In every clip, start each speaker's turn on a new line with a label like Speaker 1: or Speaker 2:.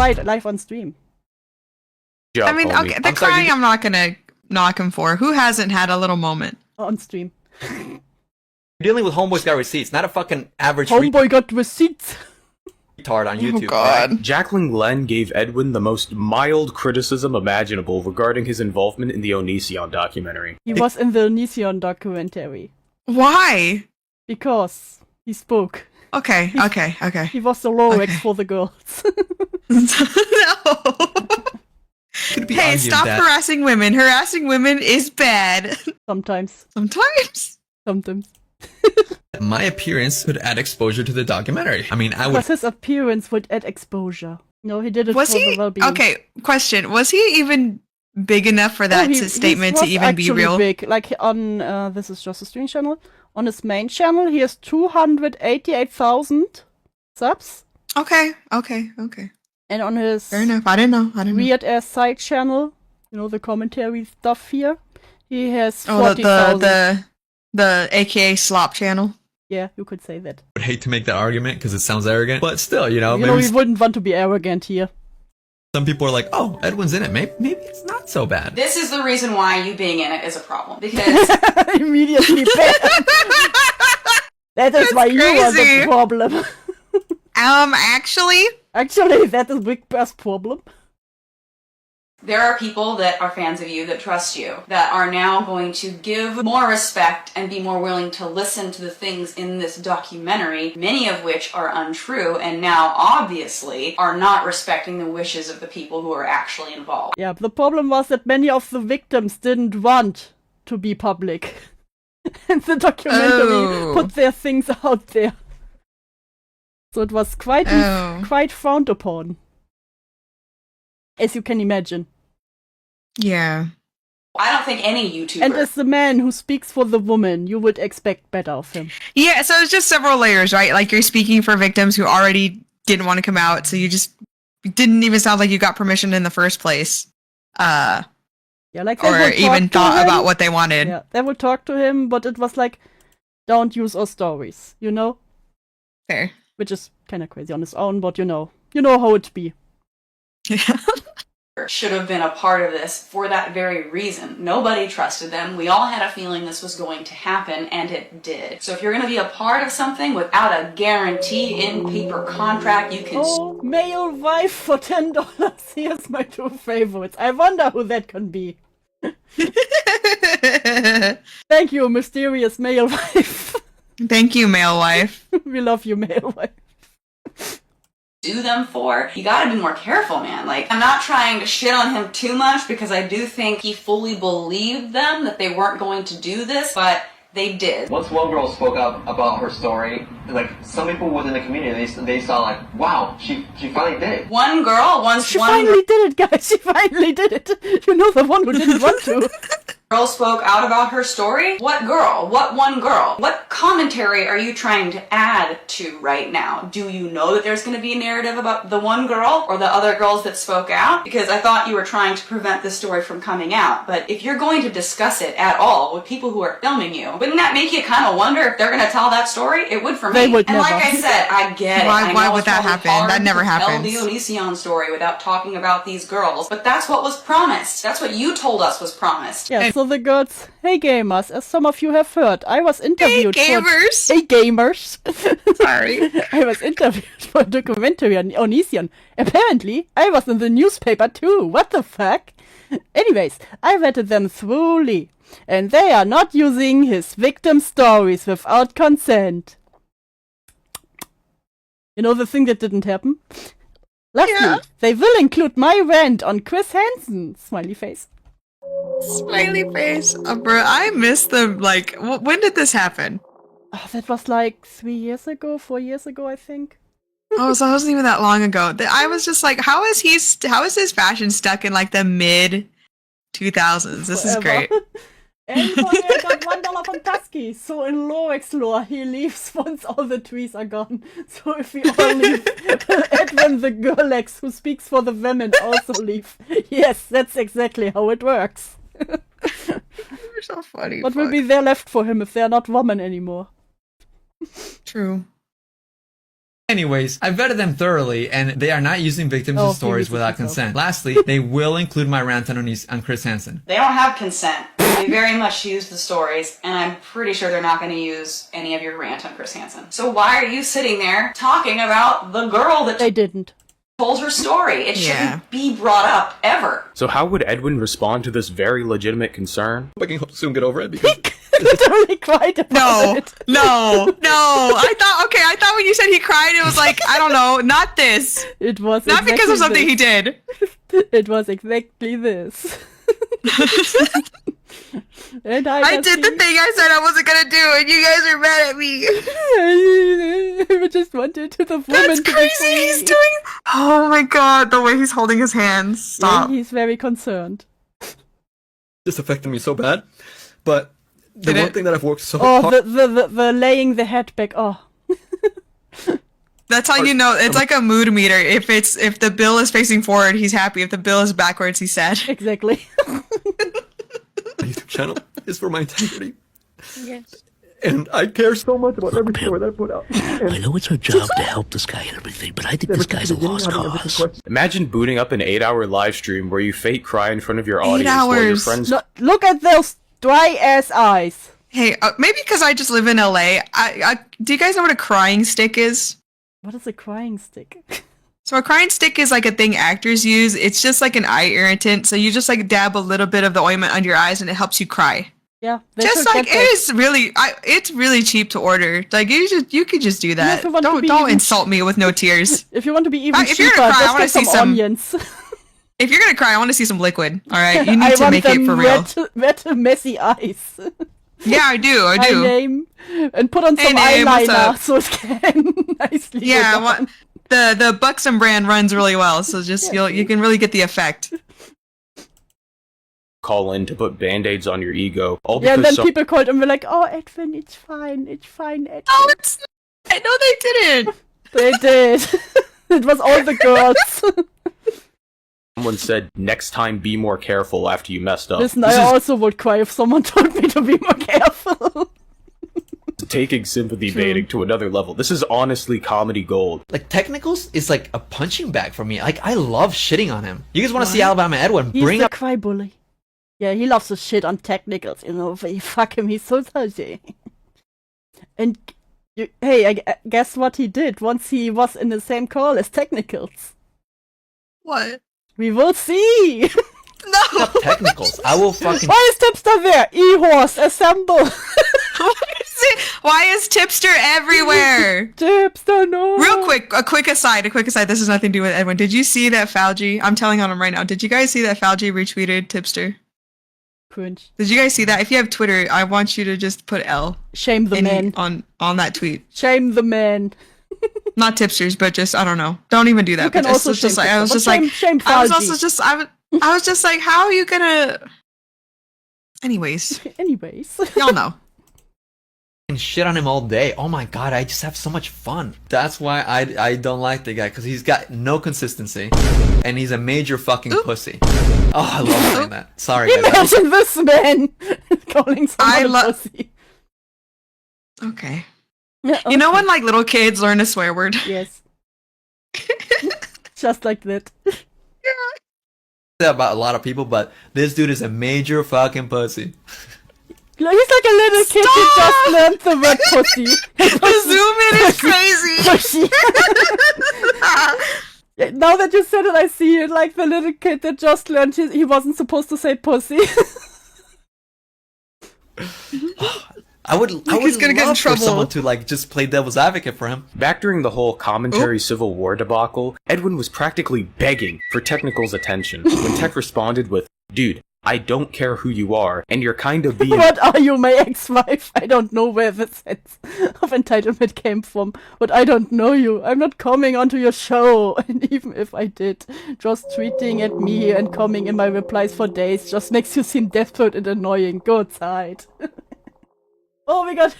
Speaker 1: cried live on stream.
Speaker 2: I mean, okay, the crying I'm not gonna knock him for. Who hasn't had a little moment?
Speaker 1: On stream.
Speaker 3: You're dealing with Homeboy's got receipts, not a fucking average
Speaker 1: Homeboy got receipts.
Speaker 3: retard on YouTube.
Speaker 2: Oh god.
Speaker 3: Right?
Speaker 4: Jacqueline Glenn gave Edwin the most mild criticism imaginable regarding his involvement in the Onision documentary.
Speaker 1: He was in the Onision documentary.
Speaker 2: Why?
Speaker 1: Because he spoke.
Speaker 2: Okay.
Speaker 1: He was the Lorex
Speaker 2: Okay.
Speaker 1: for the girls.
Speaker 2: No.
Speaker 3: Could be
Speaker 2: Hey,
Speaker 3: argued
Speaker 2: stop
Speaker 3: that
Speaker 2: harassing women. Harassing women is bad.
Speaker 1: Sometimes.
Speaker 2: Sometimes.
Speaker 3: my appearance would add exposure to the documentary. I mean, I would.
Speaker 1: Because his appearance would add exposure. No, he did it
Speaker 2: Was
Speaker 1: for
Speaker 2: he?
Speaker 1: the well-being.
Speaker 2: Okay, question. Was he even big enough for that statement to even be real?
Speaker 1: Big. Like on, this is just a stream channel. On his main channel, he has 288,000 subs.
Speaker 2: Okay.
Speaker 1: And on his
Speaker 2: Fair enough. I didn't know.
Speaker 1: weird ass side channel, you know, the commentary stuff here, he has
Speaker 2: Oh,
Speaker 1: 40,000.
Speaker 2: the AKA slop channel.
Speaker 1: Yeah, you could say that.
Speaker 3: would hate to make that argument because it sounds arrogant, but still,
Speaker 1: You know,
Speaker 3: maybe
Speaker 1: we wouldn't want to be arrogant here.
Speaker 3: some people are like, "Oh, Edwin's in it. Maybe it's not so bad."
Speaker 5: This is the reason why you being in it is a problem. Because
Speaker 1: Immediately bad. That is why you are the problem.
Speaker 2: Actually,
Speaker 1: Actually, that is Big Bass problem.
Speaker 5: there are people that are fans of you, that trust you, that are now going to give more respect and be more willing to listen to the things in this documentary, many of which are untrue, and now obviously are not respecting the wishes of the people who are actually involved.
Speaker 1: Yeah, the problem was that many of the victims didn't want to be public. And the documentary put their things out there. So it was quite frowned upon. As you can imagine.
Speaker 2: yeah.
Speaker 5: I don't think any YouTuber...
Speaker 1: And as the man who speaks for the woman, you would expect better of him.
Speaker 2: Yeah, so it's just several layers, right? Like you're speaking for victims who already didn't want to come out, so you just didn't even sound like you got permission in the first place.
Speaker 1: Yeah, like they
Speaker 2: Or
Speaker 1: would
Speaker 2: even
Speaker 1: talk to
Speaker 2: thought
Speaker 1: him.
Speaker 2: about what they wanted.
Speaker 1: Yeah, they would talk to him, but it was like, don't use our stories, you know?
Speaker 2: Fair.
Speaker 1: Which is kind of crazy on its own, but you know how it be.
Speaker 5: should have been a part of this for that very reason. Nobody trusted them. We all had a feeling this was going to happen, and it did. So if you're going to be a part of something without a guarantee in paper contract, you can...
Speaker 1: Oh, male wife for $10. Here's my two favorites. I wonder who that can be. Thank you, mysterious male wife.
Speaker 2: Thank you, male wife.
Speaker 1: We love you, male wife.
Speaker 5: do them for, you gotta be more careful, man. Like, I'm not trying to shit on him too much because I do think he fully believed them that they weren't going to do this, but they did.
Speaker 6: Once one girl spoke up about her story, like, some people within the community, they saw like, wow, she finally did it.
Speaker 5: One girl,
Speaker 1: She finally did it, guys. She finally did it. You know, the one who didn't want to.
Speaker 5: girl spoke out about her story? What girl? What one girl? What commentary are you trying to add to right now? Do you know that there's going to be a narrative about the one girl or the other girls that spoke out? Because I thought you were trying to prevent this story from coming out. But if you're going to discuss it at all with people who are filming you, wouldn't that make you kind of wonder if they're going to tell that story? It would for me.
Speaker 1: They would
Speaker 5: and
Speaker 1: never.
Speaker 5: like I said, I get it.
Speaker 2: Why would that happen? That never happens.
Speaker 5: Tell the Onision story without talking about these girls. But that's what was promised. That's what you told us was promised.
Speaker 1: Yeah, so the girls, hey gamers, as some of you have heard, I was interviewed
Speaker 2: Hey gamers!
Speaker 1: Hey gamers!
Speaker 2: Sorry.
Speaker 1: I was interviewed for a documentary on Onision. Apparently, I was in the newspaper too. What the fuck? Anyways, I vetted them thoroughly. And they are not using his victim stories without consent. You know the thing that didn't happen? Lastly, they will include my rant on Chris Hansen. Smiley face.
Speaker 2: Smiley face. Bro, I missed them. Like, when did this happen?
Speaker 1: Oh, that was like 4 years ago, I think.
Speaker 2: Oh, so it wasn't even that long ago. I was just like, how is his fashion stuck in like the mid 2000s? This is great.
Speaker 1: And I got $1 from Tusky. So in Lorex lore, he leaves once all the trees are gone. So if we all leave, Edwin the Girlex, who speaks for the women, also leave. Yes, that's exactly how it works.
Speaker 2: You're so funny.
Speaker 1: What will be there left for him if they're not women anymore?
Speaker 2: True.
Speaker 3: Anyways, I vetted them thoroughly, and they are not using victims in stories without consent. Lastly, they will include my rant on Chris Hansen.
Speaker 5: They don't have consent. They very much use the stories, and I'm pretty sure they're not going to use any of your rant on Chris Hansen. So why are you sitting there talking about the girl that
Speaker 1: They didn't.
Speaker 5: told her story? It shouldn't be brought up, ever.
Speaker 4: So how would Edwin respond to this very legitimate concern?
Speaker 3: I can soon get over it because
Speaker 1: Literally cried about it.
Speaker 2: No. I thought when you said he cried, it was like, I don't know, not this.
Speaker 1: It was
Speaker 2: Not because of something he did.
Speaker 1: It was exactly this. And
Speaker 2: I did the thing I said I wasn't gonna do, and you guys are mad at me.
Speaker 1: I just wanted the woman
Speaker 2: That's
Speaker 1: to be
Speaker 2: crazy.
Speaker 1: free.
Speaker 2: He's doing. Oh my god, the way he's holding his hands. Stop.
Speaker 1: Yeah, he's very concerned.
Speaker 3: this affected me so bad. But the one thing that I've worked so
Speaker 1: Oh,
Speaker 3: hard.
Speaker 1: the laying the head back. Oh.
Speaker 2: That's how you know it's like a mood meter. If the bill is facing forward, he's happy. If the bill is backwards, he's sad.
Speaker 1: Exactly.
Speaker 3: My YouTube channel is for my integrity.
Speaker 1: Yes.
Speaker 3: And I care so much about every story that I put out.
Speaker 7: I know it's our job to help this guy and everything, but I think this guy's a lost cause.
Speaker 4: Imagine booting up an 8-hour live stream where you fake cry in front of your audience while your
Speaker 2: hours.
Speaker 4: friends.
Speaker 1: Look at those dry ass eyes.
Speaker 2: Hey, maybe because I just live in LA. Do you guys know what a crying stick is?
Speaker 1: What is a crying stick?
Speaker 2: So a crying stick is like a thing actors use. It's just like an eye irritant. So you just like dab a little bit of the ointment under your eyes, and it helps you cry.
Speaker 1: Yeah.
Speaker 2: Just like it is really, it's really cheap to order. Like you could just do that.
Speaker 1: if you want to
Speaker 2: Don't
Speaker 1: be
Speaker 2: don't
Speaker 1: even
Speaker 2: insult me with no tears.
Speaker 1: If you want to be even
Speaker 2: If you're
Speaker 1: cheaper,
Speaker 2: gonna cry, I
Speaker 1: just
Speaker 2: wanna
Speaker 1: get
Speaker 2: see
Speaker 1: some
Speaker 2: some-
Speaker 1: onions.
Speaker 2: If you're gonna cry, I want to see some liquid. All right, you
Speaker 1: I
Speaker 2: need to
Speaker 1: want
Speaker 2: make it
Speaker 1: them
Speaker 2: for real.
Speaker 1: wet, messy eyes.
Speaker 2: Yeah, I do.
Speaker 1: My name, and put on some
Speaker 2: Hey, name, what's
Speaker 1: eyeliner
Speaker 2: up?
Speaker 1: so it can nicely.
Speaker 2: Yeah, I
Speaker 1: go
Speaker 2: want the Buxom brand runs really well, so just you can really get the effect.
Speaker 4: Call in to put band-aids on your ego. All
Speaker 1: Yeah, and
Speaker 4: because
Speaker 1: then people called and were like, "Oh, Edwin, it's fine, Edwin."
Speaker 2: Oh, it's no, they didn't.
Speaker 1: They did. It was all the girls.
Speaker 4: someone said, next time be more careful after you messed up.
Speaker 1: Listen, I also would cry if someone told me to be more careful.
Speaker 4: Taking sympathy baiting to another level. This is honestly comedy gold.
Speaker 3: Like, Technicals is like a punching bag for me. Like, I love shitting on him. You guys want to see Alabama Edwin?
Speaker 1: He's
Speaker 3: Bring
Speaker 1: the
Speaker 3: up.
Speaker 1: cry bully. Yeah, he loves to shit on Technicals, you know. Fuck him, he's so thirsty. And hey, guess what he did once he was in the same call as Technicals?
Speaker 2: What?
Speaker 1: We will see.
Speaker 2: No.
Speaker 3: Technicals. I will fucking.
Speaker 1: Why is Tipster there? E-horse, assemble.
Speaker 2: Why is Tipster everywhere?
Speaker 1: Tipster, no.
Speaker 2: Real quick, a quick aside. This has nothing to do with Edwin. Did you see that Fauci? I'm telling on him right now. Did you guys see that Fauci retweeted Tipster?
Speaker 1: Cringe.
Speaker 2: Did you guys see that? If you have Twitter, I want you to just put L.
Speaker 1: Shame the man.
Speaker 2: On that tweet.
Speaker 1: Shame the man.
Speaker 2: Not Tipsters, but just I don't know. Don't even do that.
Speaker 1: You can
Speaker 2: But
Speaker 1: also
Speaker 2: just
Speaker 1: shame
Speaker 2: like I was
Speaker 1: Tipster,
Speaker 2: just
Speaker 1: but
Speaker 2: like
Speaker 1: shame
Speaker 2: I was
Speaker 1: Fauci.
Speaker 2: also just I was just like, how are you gonna? Anyways, y'all know.
Speaker 3: And shit on him all day. Oh my god, I just have so much fun. That's why I don't like the guy, because he's got no consistency, and he's a major fucking pussy. Oh, I love saying that. Sorry, guys.
Speaker 1: Imagine this man calling someone a pussy.
Speaker 2: Okay.
Speaker 1: Yeah,
Speaker 2: You know when like little kids learn a swear word?
Speaker 1: Yes. Just like that.
Speaker 3: About a lot of people, but this dude is a major fucking pussy.
Speaker 1: He's like a little kid who just learned the word pussy.
Speaker 2: The zoom in is crazy.
Speaker 1: Yeah, now that you said it, I see it like the little kid that just learned he wasn't supposed to say pussy.
Speaker 3: I would
Speaker 2: gonna get in
Speaker 3: love for
Speaker 2: trouble.
Speaker 3: someone to like just play devil's advocate for him.
Speaker 4: Back during the whole commentary Civil War debacle, Edwin was practically begging for Technical's attention. When Tech responded with, dude, I don't care who you are, and you're kind of being...
Speaker 1: What are you, my ex-wife? I don't know where the sense of entitlement came from, but I don't know you. I'm not coming onto your show, and even if I did, just tweeting at me and coming in my replies for days just makes you seem desperate and annoying. Go outside. Oh, we got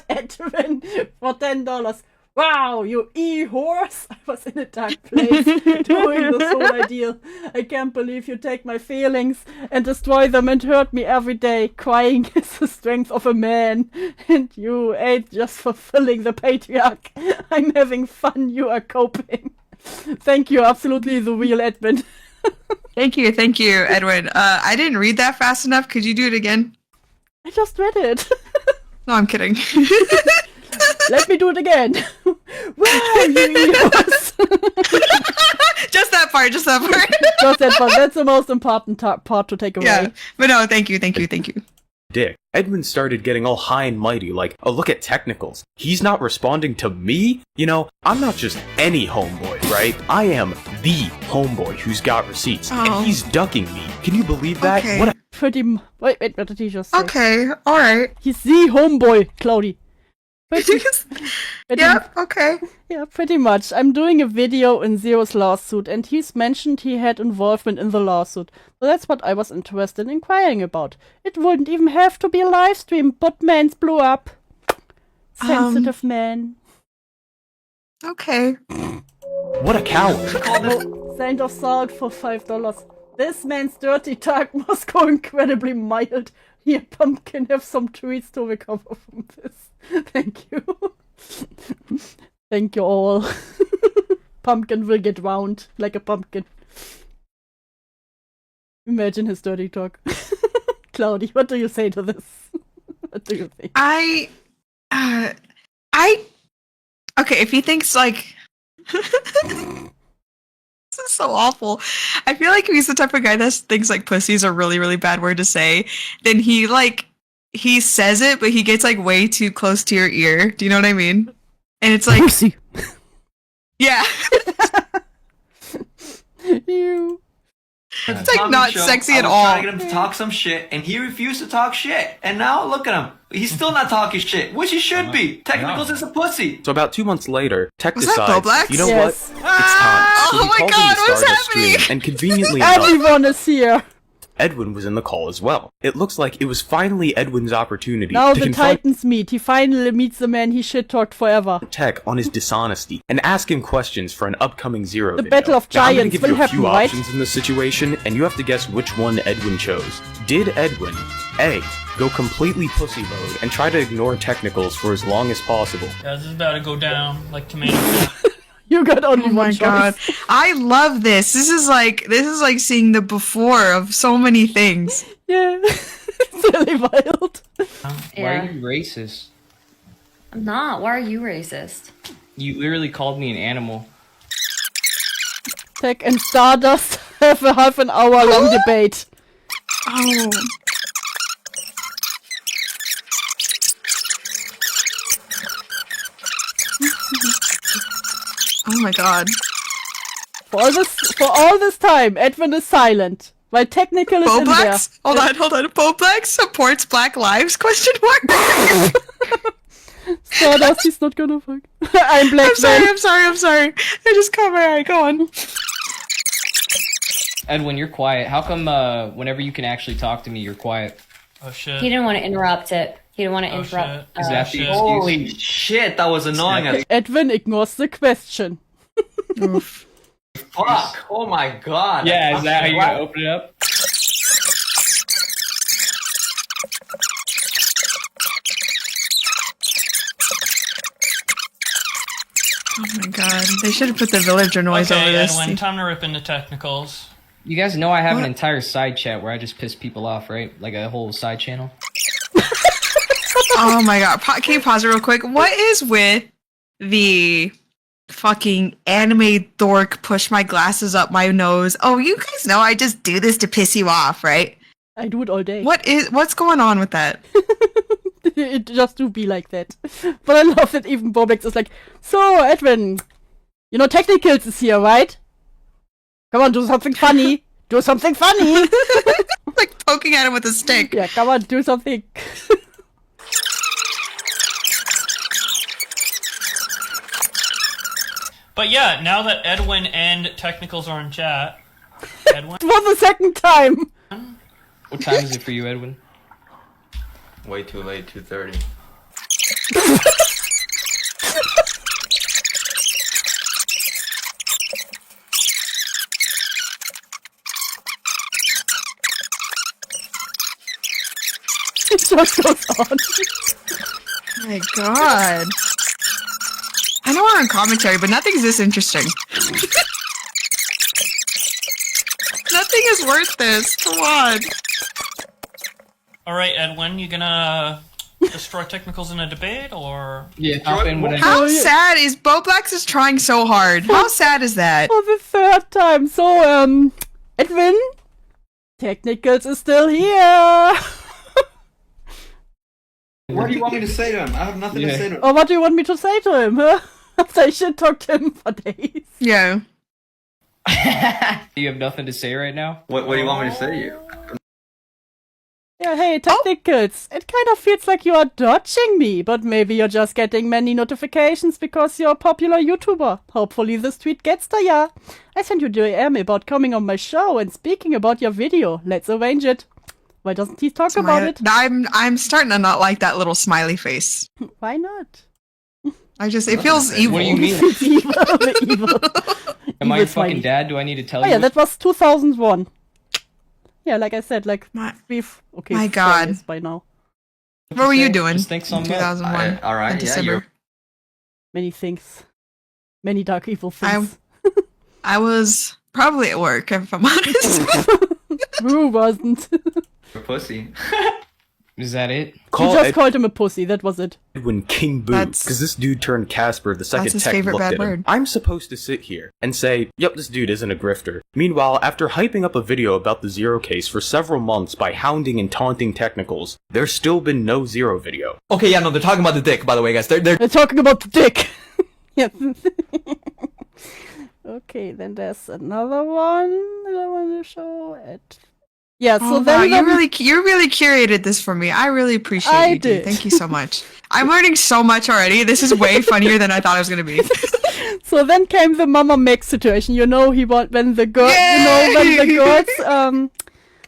Speaker 1: Edwin for $10. Wow, you e-horse! I was in a dark place doing this whole ideal. I can't believe you take my feelings and destroy them and hurt me every day. Crying is the strength of a man, and you ain't just fulfilling the patriarch. I'm having fun, you are coping. Thank you, absolutely the real Edmund.
Speaker 2: Thank you, Edwin. I didn't read that fast enough. Could you do it again?
Speaker 1: I just read it.
Speaker 2: No, I'm kidding.
Speaker 1: Let me do it again. Wow, you e-horse!
Speaker 2: Just that part.
Speaker 1: Just that part. That's the most important part to take away.
Speaker 2: Yeah, but no, thank you.
Speaker 4: Dick. Edmund started getting all high and mighty, like, oh, look at technicals. He's not responding to me? You know, I'm not just any homeboy, right? I am the homeboy who's got receipts, and he's ducking me. Can you believe that?
Speaker 2: Okay.
Speaker 4: What
Speaker 1: Wait, what did he just say?
Speaker 2: Okay, alright.
Speaker 1: He's the homeboy, Cloudy.
Speaker 2: Yep, okay.
Speaker 1: Yeah, pretty much. I'm doing a video in Zero's lawsuit, and he's mentioned he had involvement in the lawsuit. So that's what I was interested in inquiring about. It wouldn't even have to be a live stream, but man's blew up. Sensitive man.
Speaker 2: Okay.
Speaker 4: What a coward.
Speaker 1: Saint of salt for $5. This man's dirty talk must go incredibly mild. Here, Pumpkin, have some treats to recover from this. Thank you. Thank you all. Pumpkin will get round like a pumpkin. Imagine his dirty talk. Cloudy, what do you say to this? What do you think?
Speaker 2: Okay, if he thinks like this is so awful. I feel like if he's the type of guy that thinks like pussy is a really, really bad word to say, then he says it, but he gets like way too close to your ear. Do you know what I mean? And it's like
Speaker 1: pussy.
Speaker 2: Yeah.
Speaker 1: You.
Speaker 2: It's like not sexy at all.
Speaker 3: Trying to get him to talk some shit, and he refused to talk shit. And now look at him. He's still not talking shit, which he should be. Technicals is a pussy.
Speaker 4: So about 2 months later, Tech
Speaker 2: Was that
Speaker 4: decides,
Speaker 2: Boblax?
Speaker 4: you know
Speaker 1: Yes.
Speaker 4: what? It's time. So
Speaker 2: Oh
Speaker 4: he
Speaker 2: my
Speaker 4: calls
Speaker 2: God,
Speaker 4: him to
Speaker 2: what's
Speaker 4: start a
Speaker 2: happening?
Speaker 4: stream, and conveniently enough,
Speaker 1: Everyone is here.
Speaker 4: Edwin was in the call as well. It looks like it was finally Edwin's opportunity
Speaker 1: Now
Speaker 4: to
Speaker 1: the
Speaker 4: confront
Speaker 1: Titans meet. He finally meets the man he shit-talked forever.
Speaker 4: Tech on his dishonesty and ask him questions for an upcoming Zero
Speaker 1: The
Speaker 4: video.
Speaker 1: Battle of
Speaker 4: Now, I'm gonna
Speaker 1: Giants
Speaker 4: give
Speaker 1: will
Speaker 4: you a
Speaker 1: happen,
Speaker 4: few
Speaker 1: right?
Speaker 4: options in this situation, and you have to guess which one Edwin chose. Did Edwin A. Go completely pussy mode and try to ignore technicals for as long as possible?
Speaker 8: Yeah, this is about to go down like tomato.
Speaker 1: You got only
Speaker 2: Oh
Speaker 1: one
Speaker 2: my
Speaker 1: choice.
Speaker 2: God. I love this. This is like seeing the before of so many things.
Speaker 1: Yeah. It's really wild.
Speaker 9: Why are you racist?
Speaker 10: I'm not. Why are you racist?
Speaker 9: You literally called me an animal.
Speaker 1: Tech and Stardust have a half an hour long debate.
Speaker 2: Oh. Oh my God.
Speaker 1: For all this time, Edwin is silent. While Technical is in there.
Speaker 2: Boblax? Hold on. Boblax supports Black Lives? Question mark.
Speaker 1: Stardust, he's not gonna fuck. I'm black.
Speaker 2: I'm sorry. I just caught my eye. Go on.
Speaker 9: Edwin, you're quiet. How come whenever you can actually talk to me, you're quiet?
Speaker 8: Oh shit.
Speaker 10: He didn't want to interrupt it. He didn't want to
Speaker 8: Oh,
Speaker 10: interrupt.
Speaker 8: shit.
Speaker 9: Is that the
Speaker 3: Holy
Speaker 9: excuse?
Speaker 3: shit, that was annoying.
Speaker 1: Edwin ignores the question.
Speaker 3: Fuck. Oh my God.
Speaker 9: Yeah, is that how you're gonna open it up?
Speaker 2: Oh my God. They should have put the villager noise over
Speaker 8: Okay,
Speaker 2: this.
Speaker 8: Edwin, time to rip into technicals.
Speaker 9: You guys know I have
Speaker 2: What?
Speaker 9: an entire side chat where I just piss people off, right? Like a whole side channel.
Speaker 2: Oh my God. Can you pause it real quick? What is with the fucking anime dork push my glasses up my nose? Oh, you guys know I just do this to piss you off, right?
Speaker 1: I do it all day.
Speaker 2: What's going on with that?
Speaker 1: It just do be like that. But I love that even Boblex is like, so Edwin, you know Technicals is here, right? Come on, do something funny. Do something funny.
Speaker 2: Like poking at him with a stick.
Speaker 1: Yeah, come on, do something.
Speaker 8: But yeah, now that Edwin and technicals are in chat, Edwin.
Speaker 1: For the second time.
Speaker 9: What time is it for you, Edwin?
Speaker 3: Way too late, 2:30.
Speaker 1: It just goes on.
Speaker 2: Oh my god. I know we're on commentary, but nothing's this interesting. Nothing is worth this. Come on.
Speaker 8: Alright, Edwin, you gonna destroy technicals in a debate, or?
Speaker 9: Yeah, hop in whenever.
Speaker 2: How sad is Boblax is trying so hard? How sad is that?
Speaker 1: For the third time. So, Edwin, Technicals is still here.
Speaker 3: What do you want me to say to him? I have nothing to say to him.
Speaker 1: Or what do you want me to say to him, huh? After I shit talked him for days.
Speaker 2: Yeah.
Speaker 9: You have nothing to say right now?
Speaker 3: What do you want me to say to you?
Speaker 1: Yeah, hey, Technicals. It kind of feels like you are dodging me, but maybe you're just getting many notifications because you're a popular YouTuber. Hopefully this tweet gets to ya. I sent you the DM about coming on my show and speaking about your video. Let's arrange it. Why doesn't he talk about it?
Speaker 2: I'm starting to not like that little smiley face.
Speaker 1: Why not?
Speaker 2: It feels evil.
Speaker 9: What do you mean?
Speaker 1: evil.
Speaker 9: Am I your
Speaker 1: smiley.
Speaker 9: fucking dad? Do I need to tell
Speaker 1: Oh
Speaker 9: you?
Speaker 1: yeah, that was 2001. Yeah, like I said, like
Speaker 2: My
Speaker 1: 4
Speaker 2: God.
Speaker 1: years by now.
Speaker 2: What were you doing?
Speaker 9: Just think something up.
Speaker 2: 2001.
Speaker 3: Alright, yeah,
Speaker 2: December.
Speaker 1: Many things. Many dark evil things.
Speaker 2: I was probably at work, if I'm honest.
Speaker 1: Who wasn't?
Speaker 3: You're a pussy.
Speaker 9: Is that it?
Speaker 1: You just called him a pussy, that was it.
Speaker 4: Edwin King Boo, because this dude turned Casper the second
Speaker 2: his
Speaker 4: Tech
Speaker 2: favorite
Speaker 4: looked
Speaker 2: bad
Speaker 4: at him.
Speaker 2: word.
Speaker 4: I'm supposed to sit here and say, yep, this dude isn't a grifter. Meanwhile, after hyping up a video about the Zero case for several months by hounding and taunting Technicals, there's still been no Zero video.
Speaker 3: Okay, yeah, no, they're talking about the dick, by the way, guys. They're
Speaker 1: talking about the dick. Yeah. Okay, then there's another one that I want to show it. Yeah, so
Speaker 2: Oh,
Speaker 1: then
Speaker 2: wow, you really curated this for me. I really appreciate
Speaker 1: I
Speaker 2: you. Dude.
Speaker 1: did.
Speaker 2: Thank you so much. I'm learning so much already. This is way funnier than I thought it was gonna be.
Speaker 1: So then came the Mama Max situation. You know, when the girl,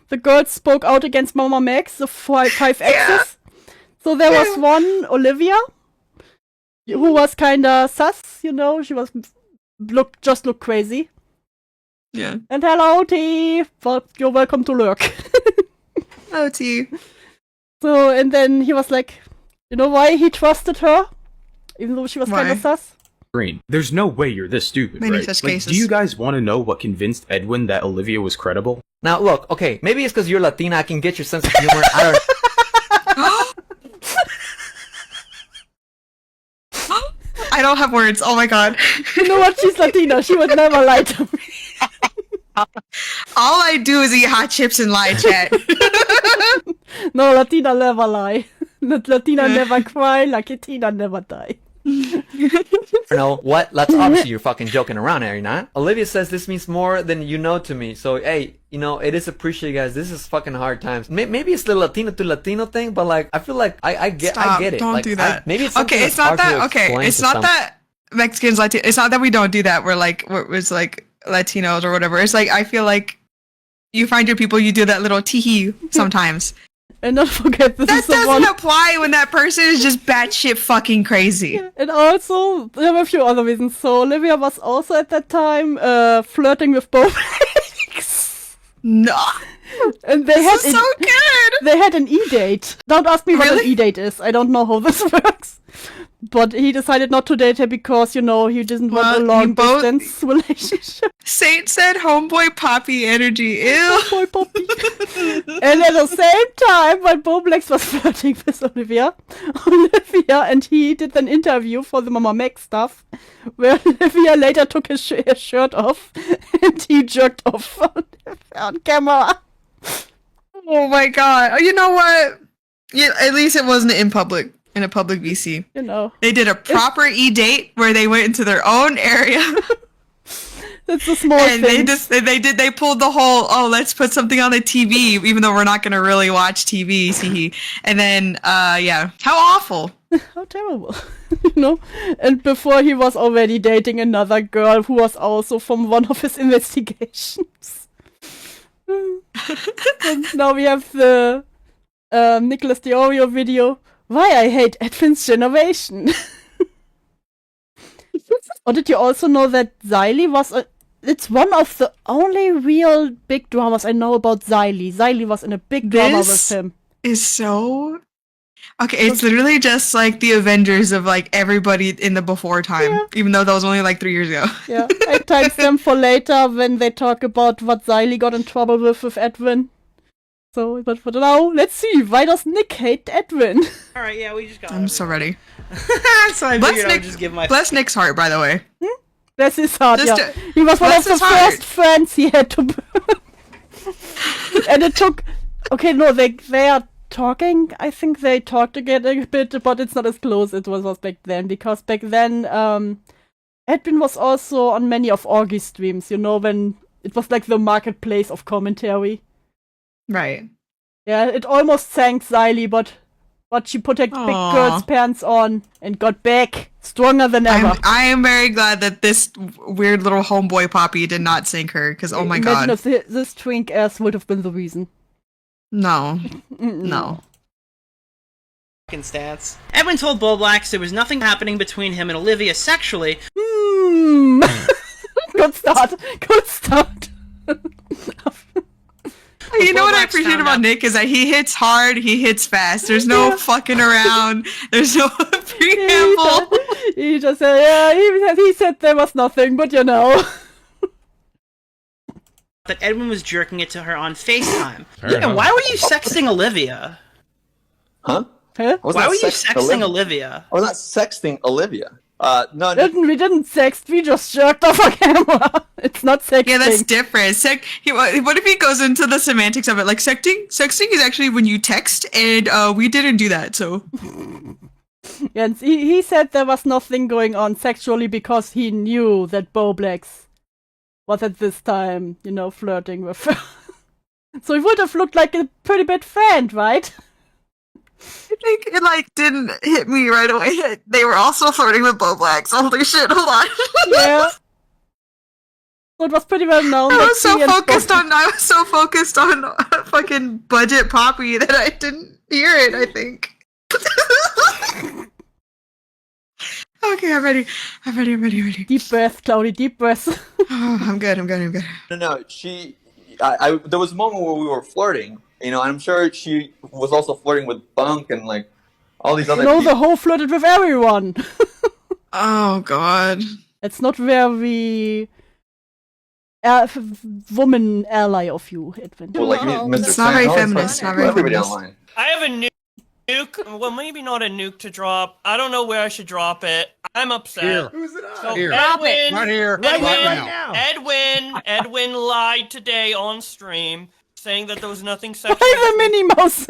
Speaker 1: the girls spoke out against Mama Max, the five exes. So there was one, Olivia, who was kinda sus. You know, she was looked crazy.
Speaker 2: Yeah.
Speaker 1: And hello, T. Well, you're welcome to lurk.
Speaker 2: Hello, T.
Speaker 1: So, and then he was like, you know why he trusted her? Even though she was kind of sus?
Speaker 4: Green, there's no way you're this stupid,
Speaker 2: Many
Speaker 4: right?
Speaker 2: such
Speaker 4: Like,
Speaker 2: cases.
Speaker 4: do you guys want to know what convinced Edwin that Olivia was credible?
Speaker 3: Now, look, okay, maybe it's because you're Latina, I can get your sense of humor. I
Speaker 2: don't have words. Oh my god.
Speaker 1: You know what? She's Latina. She would never lie to me.
Speaker 2: All I do is eat hot chips and lie, chat.
Speaker 1: No, Latina never lie. Latina never cry. Latina never die.
Speaker 3: know what? That's obviously you're fucking joking around, are you not? Olivia says this means more than you know to me. So, hey, you know, it is appreciated, guys. This is fucking hard times. Maybe it's the Latino to Latino thing, but like, I feel like I get it.
Speaker 2: Don't
Speaker 3: like,
Speaker 2: do that.
Speaker 3: maybe it's
Speaker 2: okay. It's not that. Okay, it's not that Mexicans Latino. It's not that we don't do that. We're it's like Latinos or whatever. It's like I feel like you find your people. You do that little tee sometimes.
Speaker 1: And don't forget this
Speaker 2: that doesn't apply when that person is just batshit fucking crazy.
Speaker 1: And also, there were a few other reasons. So Olivia was also at that time flirting with both legs.
Speaker 2: No.
Speaker 1: And they
Speaker 2: this is so good.
Speaker 1: They had an E-date. Don't ask me what an E-date is. I don't know how this works. But he decided not to date her because, you know, he didn't want a long-distance relationship.
Speaker 2: Saint said homeboy poppy energy. Ew.
Speaker 1: Homeboy poppy. And at the same time, when Boblex was flirting with Olivia and he did an interview for the Mama Max stuff, where Olivia later took his shirt off and he jerked off on camera.
Speaker 2: Oh my god. You know what? Yeah, at least it wasn't in public. In a public VC.
Speaker 1: You know.
Speaker 2: They did a proper E-date where they went into their own area.
Speaker 1: That's a small
Speaker 2: thing.
Speaker 1: And
Speaker 2: they pulled the whole, let's put something on the TV, even though we're not going to really watch TV. And then, yeah. How awful.
Speaker 1: How terrible. You know? And before he was already dating another girl who was also from one of his investigations. And now we have the Nicholas Diorio video. Why I hate Edwin's generation. Or did you also know that Xylee was it's one of the only real big dramas I know about Xylee. Xylee was in a big drama with him.
Speaker 2: is so okay. It's literally just like the Avengers of like everybody in the before time, even though that was only like 3 years ago.
Speaker 1: Yeah, I typed them for later when they talk about what Xylee got in trouble with Edwin. So, but for now, let's see. Why does Nick hate Edwin?
Speaker 11: All right, yeah, we just got.
Speaker 2: I'm so ready.
Speaker 11: So I figured I would just give my.
Speaker 2: Bless Nick's heart, by the way.
Speaker 1: Bless his heart.
Speaker 2: Just
Speaker 1: Yeah, he was one of the
Speaker 2: bless his heart.
Speaker 1: first friends he had to. And it took. Okay, no, they are talking. I think they talked again a bit, but it's not as close as it was back then, because back then Edwin was also on many of Augie's streams. You know, when it was like the marketplace of commentary.
Speaker 2: Right.
Speaker 1: Yeah, it almost sank Xylee, but she put her big girl's pants on and got back stronger than ever.
Speaker 2: I am very glad that this weird little homeboy Poppy did not sink her, because oh my god.
Speaker 1: Imagine if this twink ass would have been the reason.
Speaker 2: No. No.
Speaker 11: Stance. Edwin told Boblax there was nothing happening between him and Olivia sexually.
Speaker 1: Good start. Good start.
Speaker 2: You know what I appreciate about Nick is that he hits hard, he hits fast. There's no fucking around. There's no preamble.
Speaker 1: He just said, yeah, he said there was nothing, but you know.
Speaker 11: That Edwin was jerking it to her on FaceTime. Yeah, why were you sexting Olivia?
Speaker 6: Huh?
Speaker 11: Why were you sexting Olivia?
Speaker 6: I was not sexting Olivia. No,
Speaker 1: We didn't sext, we just jerked off a camera. It's not sexting.
Speaker 2: Yeah, that's different. What if he goes into the semantics of it? Like, sexting is actually when you text, and we didn't do that, so.
Speaker 1: Yeah, and he said there was nothing going on sexually because he knew that Boblax was at this time, you know, flirting with her. So he would have looked like a pretty bad friend, right?
Speaker 2: I think it, like, didn't hit me right away. They were also flirting with Boblax. Holy shit, hold on.
Speaker 1: Yeah. So it was pretty well known.
Speaker 2: I was so focused on fucking budget Poppy that I didn't hear it, I think. Okay, I'm ready.
Speaker 1: Deep breath, Cloudy, deep breath.
Speaker 2: Oh, I'm good.
Speaker 6: No, there was a moment where we were flirting, you know, I'm sure she was also flirting with Bunk and, like, all these other people.
Speaker 1: the whole flirted with everyone.
Speaker 2: Oh, God.
Speaker 1: It's not very woman ally of you, Edwin.
Speaker 6: Well, like,
Speaker 2: It's not very feminist. Not very
Speaker 6: everybody
Speaker 2: feminist.
Speaker 6: online.
Speaker 8: I have a nuke. Well, maybe not a nuke to drop. I don't know where I should drop it. I'm upset.
Speaker 12: Here.
Speaker 8: Who's it
Speaker 12: on? Here.
Speaker 8: Edwin,
Speaker 12: Right here. Right now.
Speaker 8: Edwin lied today on stream, saying that there was nothing sexual.
Speaker 1: I'm a Minnie Mouse.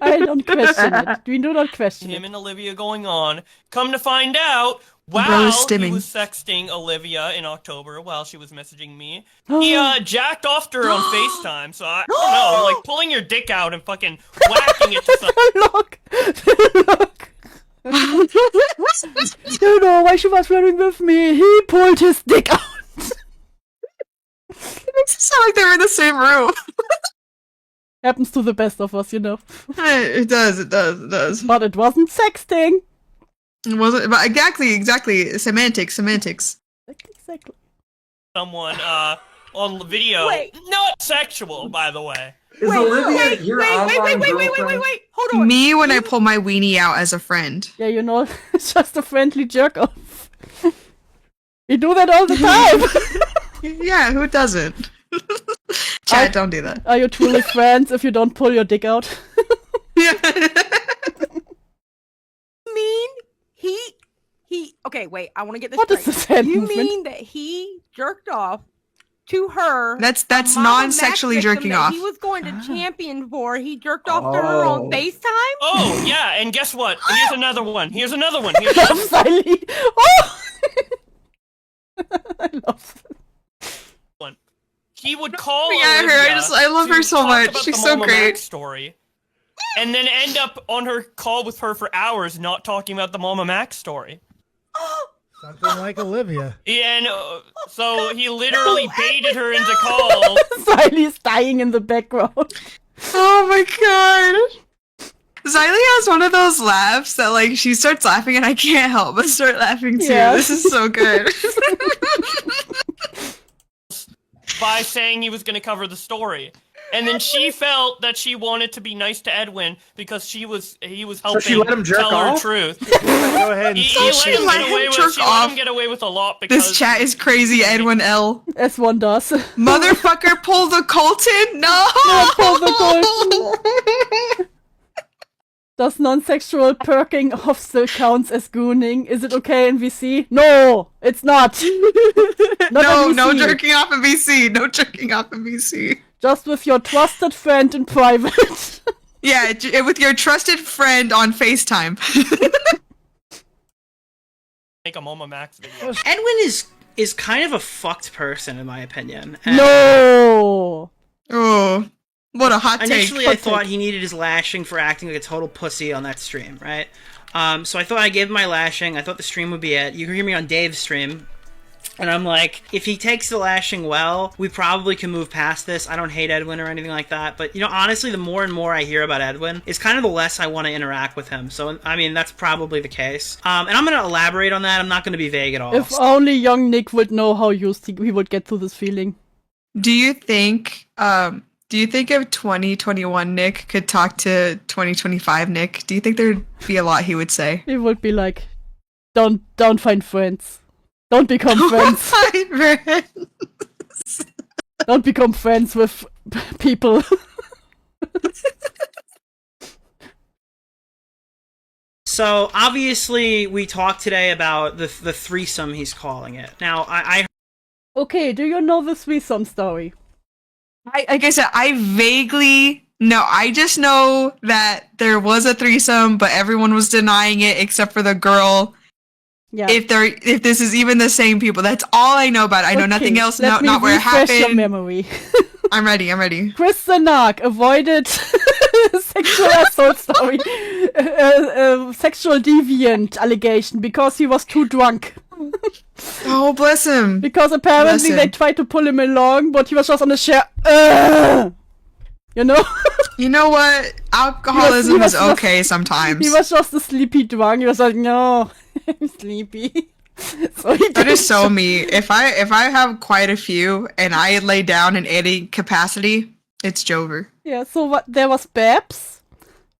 Speaker 1: I don't question it. We do not question
Speaker 8: him
Speaker 1: it.
Speaker 8: and Olivia going on. Come to find out,
Speaker 2: Bro
Speaker 8: while
Speaker 2: is stimming.
Speaker 8: he was sexting Olivia in October while she was messaging me, he jacked off to her on FaceTime. So I don't know, like pulling your dick out and fucking whacking it to something.
Speaker 1: Look. You know why she was flirting with me. He pulled his dick out.
Speaker 2: It makes it sound like they were in the same room.
Speaker 1: Happens to the best of us, you know.
Speaker 2: It does.
Speaker 1: But it wasn't sexting.
Speaker 2: It wasn't, but exactly. Semantics.
Speaker 1: Exactly.
Speaker 8: Someone on the video.
Speaker 13: Wait.
Speaker 8: Not sexual, by the way.
Speaker 13: Wait, hold on.
Speaker 2: Me when I pull my weenie out as a friend.
Speaker 1: Yeah, you know, it's just a friendly jerk off. We do that all the time.
Speaker 2: Yeah, who doesn't? Chat, don't do that.
Speaker 1: Are you truly friends if you don't pull your dick out?
Speaker 13: Okay, wait, I want to get this
Speaker 1: What
Speaker 13: straight.
Speaker 1: is this hand
Speaker 13: You
Speaker 1: movement?
Speaker 13: mean that he jerked off to her?
Speaker 2: That's
Speaker 13: a Mama
Speaker 2: non-sexually
Speaker 13: Mac victim
Speaker 2: jerking
Speaker 13: that
Speaker 2: off.
Speaker 13: He was going to champion for. He jerked off to her on FaceTime?
Speaker 8: Oh, yeah, and guess what? Here's another one.
Speaker 1: I love Xylee. Oh! I love
Speaker 8: one. He would call
Speaker 2: Yeah,
Speaker 8: Olivia
Speaker 2: I love her
Speaker 8: to
Speaker 2: so
Speaker 8: talk
Speaker 2: much.
Speaker 8: about
Speaker 2: She's
Speaker 8: the
Speaker 2: so
Speaker 8: Mama
Speaker 2: great.
Speaker 8: Mac story, and then end up on her call with her for hours not talking about the Mama Mac story.
Speaker 12: Something like Olivia.
Speaker 8: Yeah, and so he literally baited her into calls.
Speaker 1: Xylee's dying in the background.
Speaker 2: Oh my god. Xylee has one of those laughs that, like, she starts laughing and I can't help but start laughing too.
Speaker 1: Yeah.
Speaker 2: This is so good.
Speaker 8: By saying he was going to cover the story. and then she felt that she wanted to be nice to Edwin because he was helping
Speaker 14: she let him jerk
Speaker 8: tell her
Speaker 14: off?
Speaker 8: truth.
Speaker 12: Go ahead and
Speaker 8: He
Speaker 2: she let him
Speaker 8: get away with a lot because
Speaker 2: This chat is crazy, Edwin L.
Speaker 1: As one does.
Speaker 2: Motherfucker, pull the Colton? No!
Speaker 1: Pull the Colton. Does non-sexual perking off still counts as gooning? Is it okay in VC? No, it's not.
Speaker 2: No,
Speaker 1: in
Speaker 2: no
Speaker 1: VC.
Speaker 2: jerking off in VC. No jerking off in VC.
Speaker 1: Just with your trusted friend in private.
Speaker 2: Yeah, with your trusted friend on FaceTime.
Speaker 8: make a Mama Max video.
Speaker 11: Edwin is kind of a fucked person, in my opinion. And
Speaker 1: No.
Speaker 2: Oh, what a hot take.
Speaker 11: initially, I thought he needed his lashing for acting like a total pussy on that stream, right? So I thought I gave him my lashing. I thought the stream would be it. You can hear me on Dave's stream. And I'm like, if he takes the lashing well, we probably can move past this. I don't hate Edwin or anything like that. But, honestly, the more and more I hear about Edwin, it's kind of the less I want to interact with him. So, I mean, that's probably the case. And I'm going to elaborate on that. I'm not going to be vague at all.
Speaker 1: If only young Nick would know how used he would get to this feeling.
Speaker 2: Do you think if 2021 Nick could talk to 2025 Nick, do you think there'd be a lot he would say?
Speaker 1: He would be like, don't find friends. Don't become friends. Don't become friends with people.
Speaker 11: So, obviously, we talked today about the threesome he's calling it. Now, I
Speaker 1: Okay, do you know the threesome story?
Speaker 2: Like I said, I vaguely know. I just know that there was a threesome, but everyone was denying it except for the girl.
Speaker 1: Yeah.
Speaker 2: If this is even the same people, that's all I know about it. I know nothing else.
Speaker 1: Let me
Speaker 2: Not where it
Speaker 1: refresh your
Speaker 2: happened.
Speaker 1: memory.
Speaker 2: I'm ready.
Speaker 1: Chris the Narc avoided sexual assault story, sexual deviant allegation because he was too drunk.
Speaker 2: Oh, bless him.
Speaker 1: Because apparently they tried to pull him along, but he was just on the chair. You know?
Speaker 2: You know what? Alcoholism is
Speaker 1: just-
Speaker 2: okay sometimes.
Speaker 1: He was just a sleepy drunk. He was like, no, I'm sleepy. So
Speaker 2: That is so me. If I have quite a few and I lay down in any capacity, it's Jover.
Speaker 1: Yeah, so there was Babs,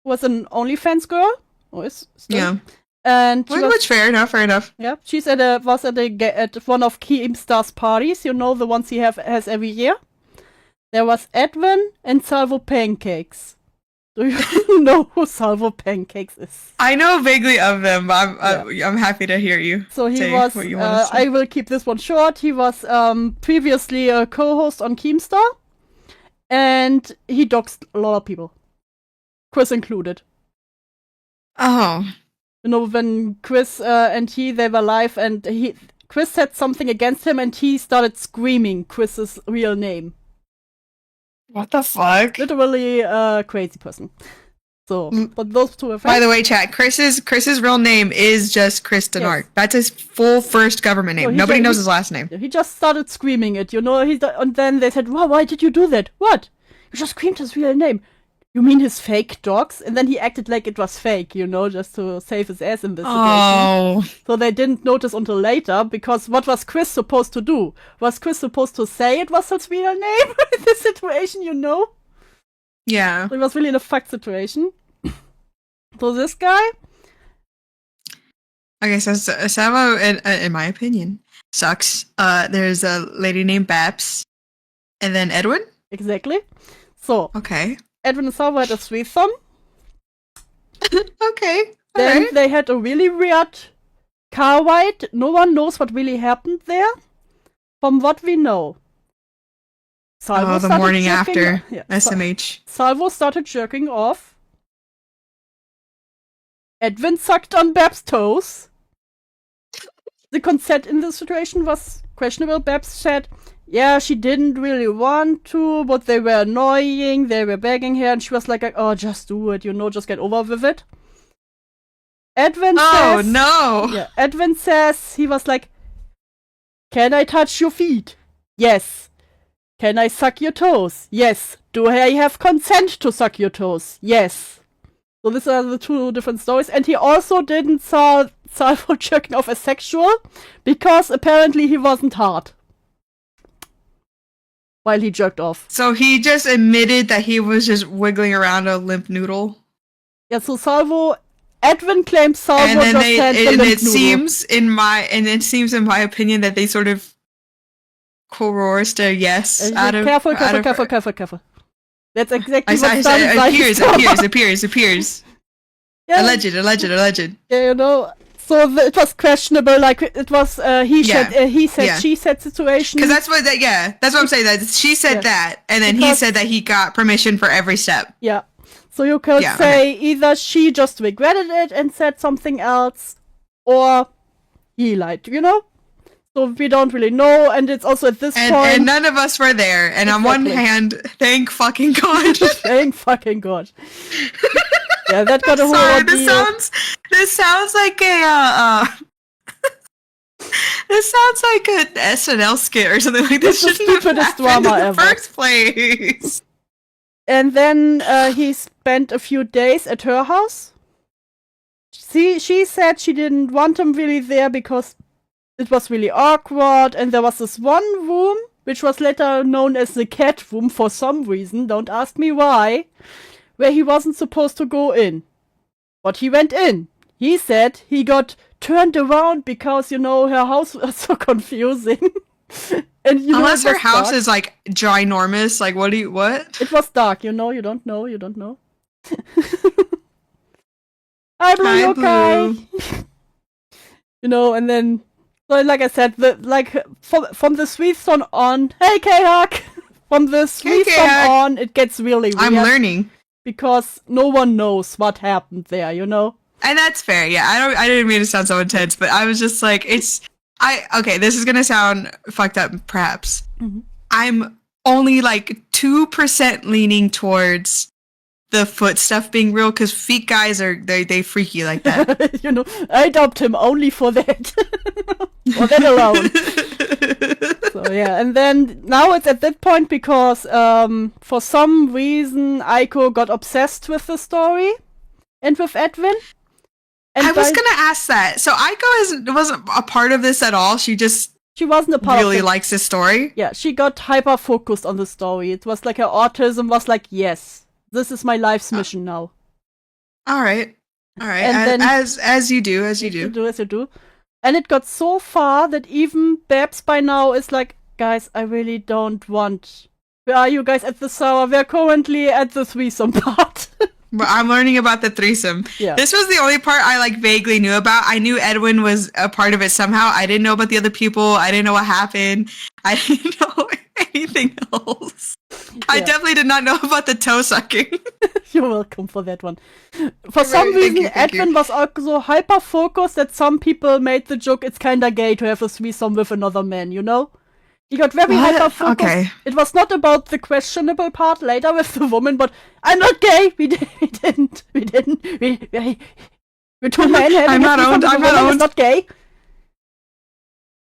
Speaker 1: was an OnlyFans girl. Or is still.
Speaker 2: Yeah.
Speaker 1: And
Speaker 2: Which fair enough.
Speaker 1: Yeah, she's at one of Keemstar's parties, the ones he has every year. There was Edwin and Salvo Pancakes. Do you know who Salvo Pancakes is?
Speaker 2: I know vaguely of them, but I'm happy to hear you.
Speaker 1: So he
Speaker 2: say
Speaker 1: was,
Speaker 2: what you want to say.
Speaker 1: I will keep this one short, he was previously a co-host on Keemstar, and he doxed a lot of people. Chris included.
Speaker 2: Oh.
Speaker 1: You know, when Chris and they were live, and Chris said something against him, and he started screaming Chris's real name.
Speaker 2: What the fuck?
Speaker 1: Literally a crazy person. So, but those two are friends.
Speaker 2: By the way, chat, Chris's real name is just Chris Denark.
Speaker 1: Yes.
Speaker 2: That's his full first government name.
Speaker 1: So
Speaker 2: Nobody knows his last name.
Speaker 1: He just started screaming it, and then they said, wow, why did you do that? What? You just screamed his real name. You mean his fake dogs? And then he acted like it was fake, just to save his ass in this situation.
Speaker 2: Oh.
Speaker 1: So they didn't notice until later, because what was Chris supposed to do? Was Chris supposed to say it was his real name in this situation,
Speaker 2: Yeah.
Speaker 1: So he was really in a fucked situation. So this guy?
Speaker 2: Okay, so Samo, in my opinion, sucks. There's a lady named Babs. And then Edwin?
Speaker 1: Exactly. So.
Speaker 2: Okay.
Speaker 1: Edwin and Salvo had a threesome.
Speaker 2: Okay.
Speaker 1: Then they had a really weird car ride. No one knows what really happened there. From what we know. Salvo
Speaker 2: the
Speaker 1: started
Speaker 2: morning
Speaker 1: jerking-
Speaker 2: after
Speaker 1: yeah,
Speaker 2: SMH.
Speaker 1: Salvo started jerking off. Edwin sucked on Babs' toes. The consent in this situation was questionable. Babs said, yeah, she didn't really want to, but they were annoying, they were begging her, and she was like, oh, just do it, just get over with it. Edwin says...
Speaker 2: no!
Speaker 1: Yeah, Edwin says, he was like, can I touch your feet? Yes. Can I suck your toes? Yes. Do I have consent to suck your toes? Yes. So these are the two different stories. And he also didn't saw Salvo jerking off as sexual, because apparently he wasn't hard. while he jerked off.
Speaker 2: So he just admitted that he was just wiggling around a limp noodle.
Speaker 1: Yeah, so Edwin claims Salvo
Speaker 2: And then
Speaker 1: just had the limp
Speaker 2: it
Speaker 1: noodle.
Speaker 2: seems in my opinion that they sort of coerced a yes out of
Speaker 1: Careful. That's exactly what
Speaker 2: appears.
Speaker 1: Yeah.
Speaker 2: Alleged.
Speaker 1: Yeah, you know. So it was questionable. Like it was he said, she said situation.
Speaker 2: Because that's what I'm saying. That she said that, and then he said that he got permission for every step.
Speaker 1: Yeah. So you could say either she just regretted it and said something else, or he lied. You know. So we don't really know, and it's also at this point.
Speaker 2: And none of us were there. And on one hand, thank fucking God.
Speaker 1: Thank fucking God. Yeah, that got a whole
Speaker 2: ordeal. This sounds like a this sounds like an SNL skit or something like this.
Speaker 1: It's the stupidest drama
Speaker 2: in the
Speaker 1: ever.
Speaker 2: First place.
Speaker 1: And then he spent a few days at her house. She said she didn't want him really there because it was really awkward, and there was this one room, which was later known as the cat room for some reason, don't ask me why, where he wasn't supposed to go in. But he went in. He said he got turned around because, you know, her house was so confusing. And
Speaker 2: unless her house is like ginormous, like what?
Speaker 1: It was dark, you know, you don't know. Hi, Blue, okay? You know, and then, so like I said, from the threesome on, hey Khuck! From the threesome on, it gets really weird.
Speaker 2: I'm learning.
Speaker 1: Because no one knows what happened there, you know?
Speaker 2: And that's fair, yeah. I didn't mean to sound so intense, but I was just like, okay, this is gonna sound fucked up, perhaps.
Speaker 1: Mm-hmm.
Speaker 2: I'm only like 2% leaning towards the foot stuff being real, because feet guys they freaky like that.
Speaker 1: You know, I adopt him only for that. For that alone. So yeah, and then now it's at that point because for some reason Aiko got obsessed with the story and with Edwin. And
Speaker 2: I was gonna ask that. So Aiko wasn't a part of this at all. She
Speaker 1: wasn't a part
Speaker 2: really
Speaker 1: of it.
Speaker 2: likes this story.
Speaker 1: Yeah, she got hyper focused on the story. It was like her autism was like, yes, this is my life's mission now.
Speaker 2: All right.
Speaker 1: And then,
Speaker 2: as you do.
Speaker 1: As you do. And it got so far that even Babs by now is like, guys, I really don't want. Where are you guys at the sour? We're currently at the threesome part.
Speaker 2: But I'm learning about the threesome.
Speaker 1: Yeah.
Speaker 2: This was the only part I like vaguely knew about. I knew Edwin was a part of it somehow. I didn't know about the other people. I didn't know what happened. I didn't know anything else. Yeah. I definitely did not know about the toe sucking.
Speaker 1: You're welcome for that one. For some reason, Edwin was also hyper focused that some people made the joke it's kinda gay to have a threesome with another man, you know? He got very hyper focused. Okay. It was not about the questionable part later with the woman, but I'm not gay. We didn't. We're two men having
Speaker 2: I'm not owned.
Speaker 1: It's not gay.